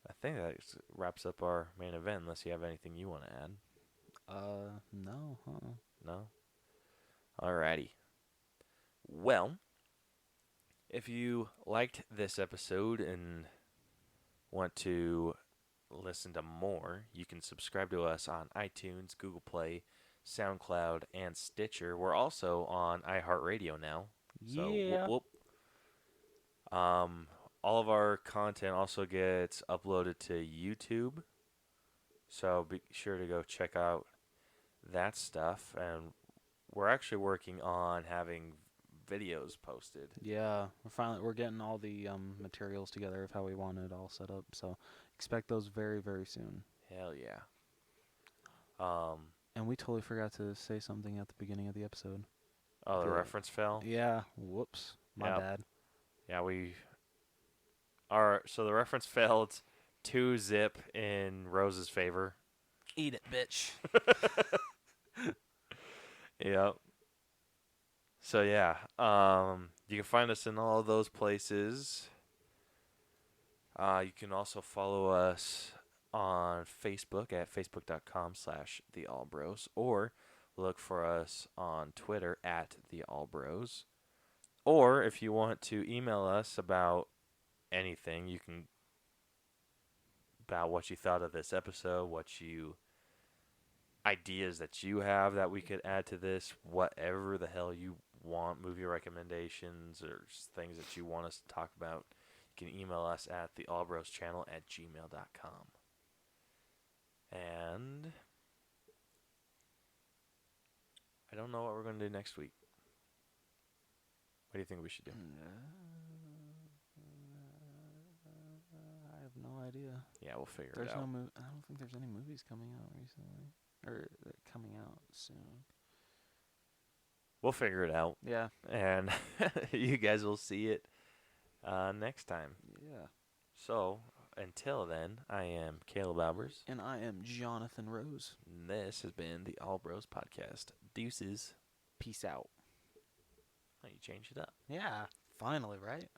I think that wraps up our main event. Unless you have anything you want to add. No. No. Alrighty. Well, if you liked this episode and want to listen to more, you can subscribe to us on iTunes, Google Play, SoundCloud, and Stitcher. We're also on iHeartRadio now. So, Yeah. whoop, whoop. All of our content also gets uploaded to YouTube. So be sure to go check out that stuff. And we're actually working on having videos posted. Yeah, we're getting all the materials together of how we want it all set up. So expect those very, very soon. Hell yeah. And we totally forgot to say something at the beginning of the episode. Oh, the Yeah. reference fell? Yeah. Whoops. My Yep. bad. Yeah, so the reference failed 2-zip in Rose's favor. Eat it, bitch. Yep. So yeah, you can find us in all of those places. You can also follow us on Facebook at facebook.com/theallbros, or look for us on Twitter at theallbros. Or if you want to email us about anything, you can, about what you thought of this episode, ideas that you have that we could add to this, whatever the hell you want, movie recommendations or things that you want us to talk about, you can email us at theallbroschannel@gmail.com. And I don't know what we're going to do next week. What do you think we should do? I have no idea. Yeah, we'll figure There's it out. I don't think there's any movies coming out recently, or coming out soon. We'll figure it out. Yeah. And you guys will see it next time. Yeah. So, until then, I am Caleb Albers. And I am Jonathan Rose. And this has been the All Bros Podcast. Deuces. Peace out. Oh, you changed it up. Yeah. Finally, right?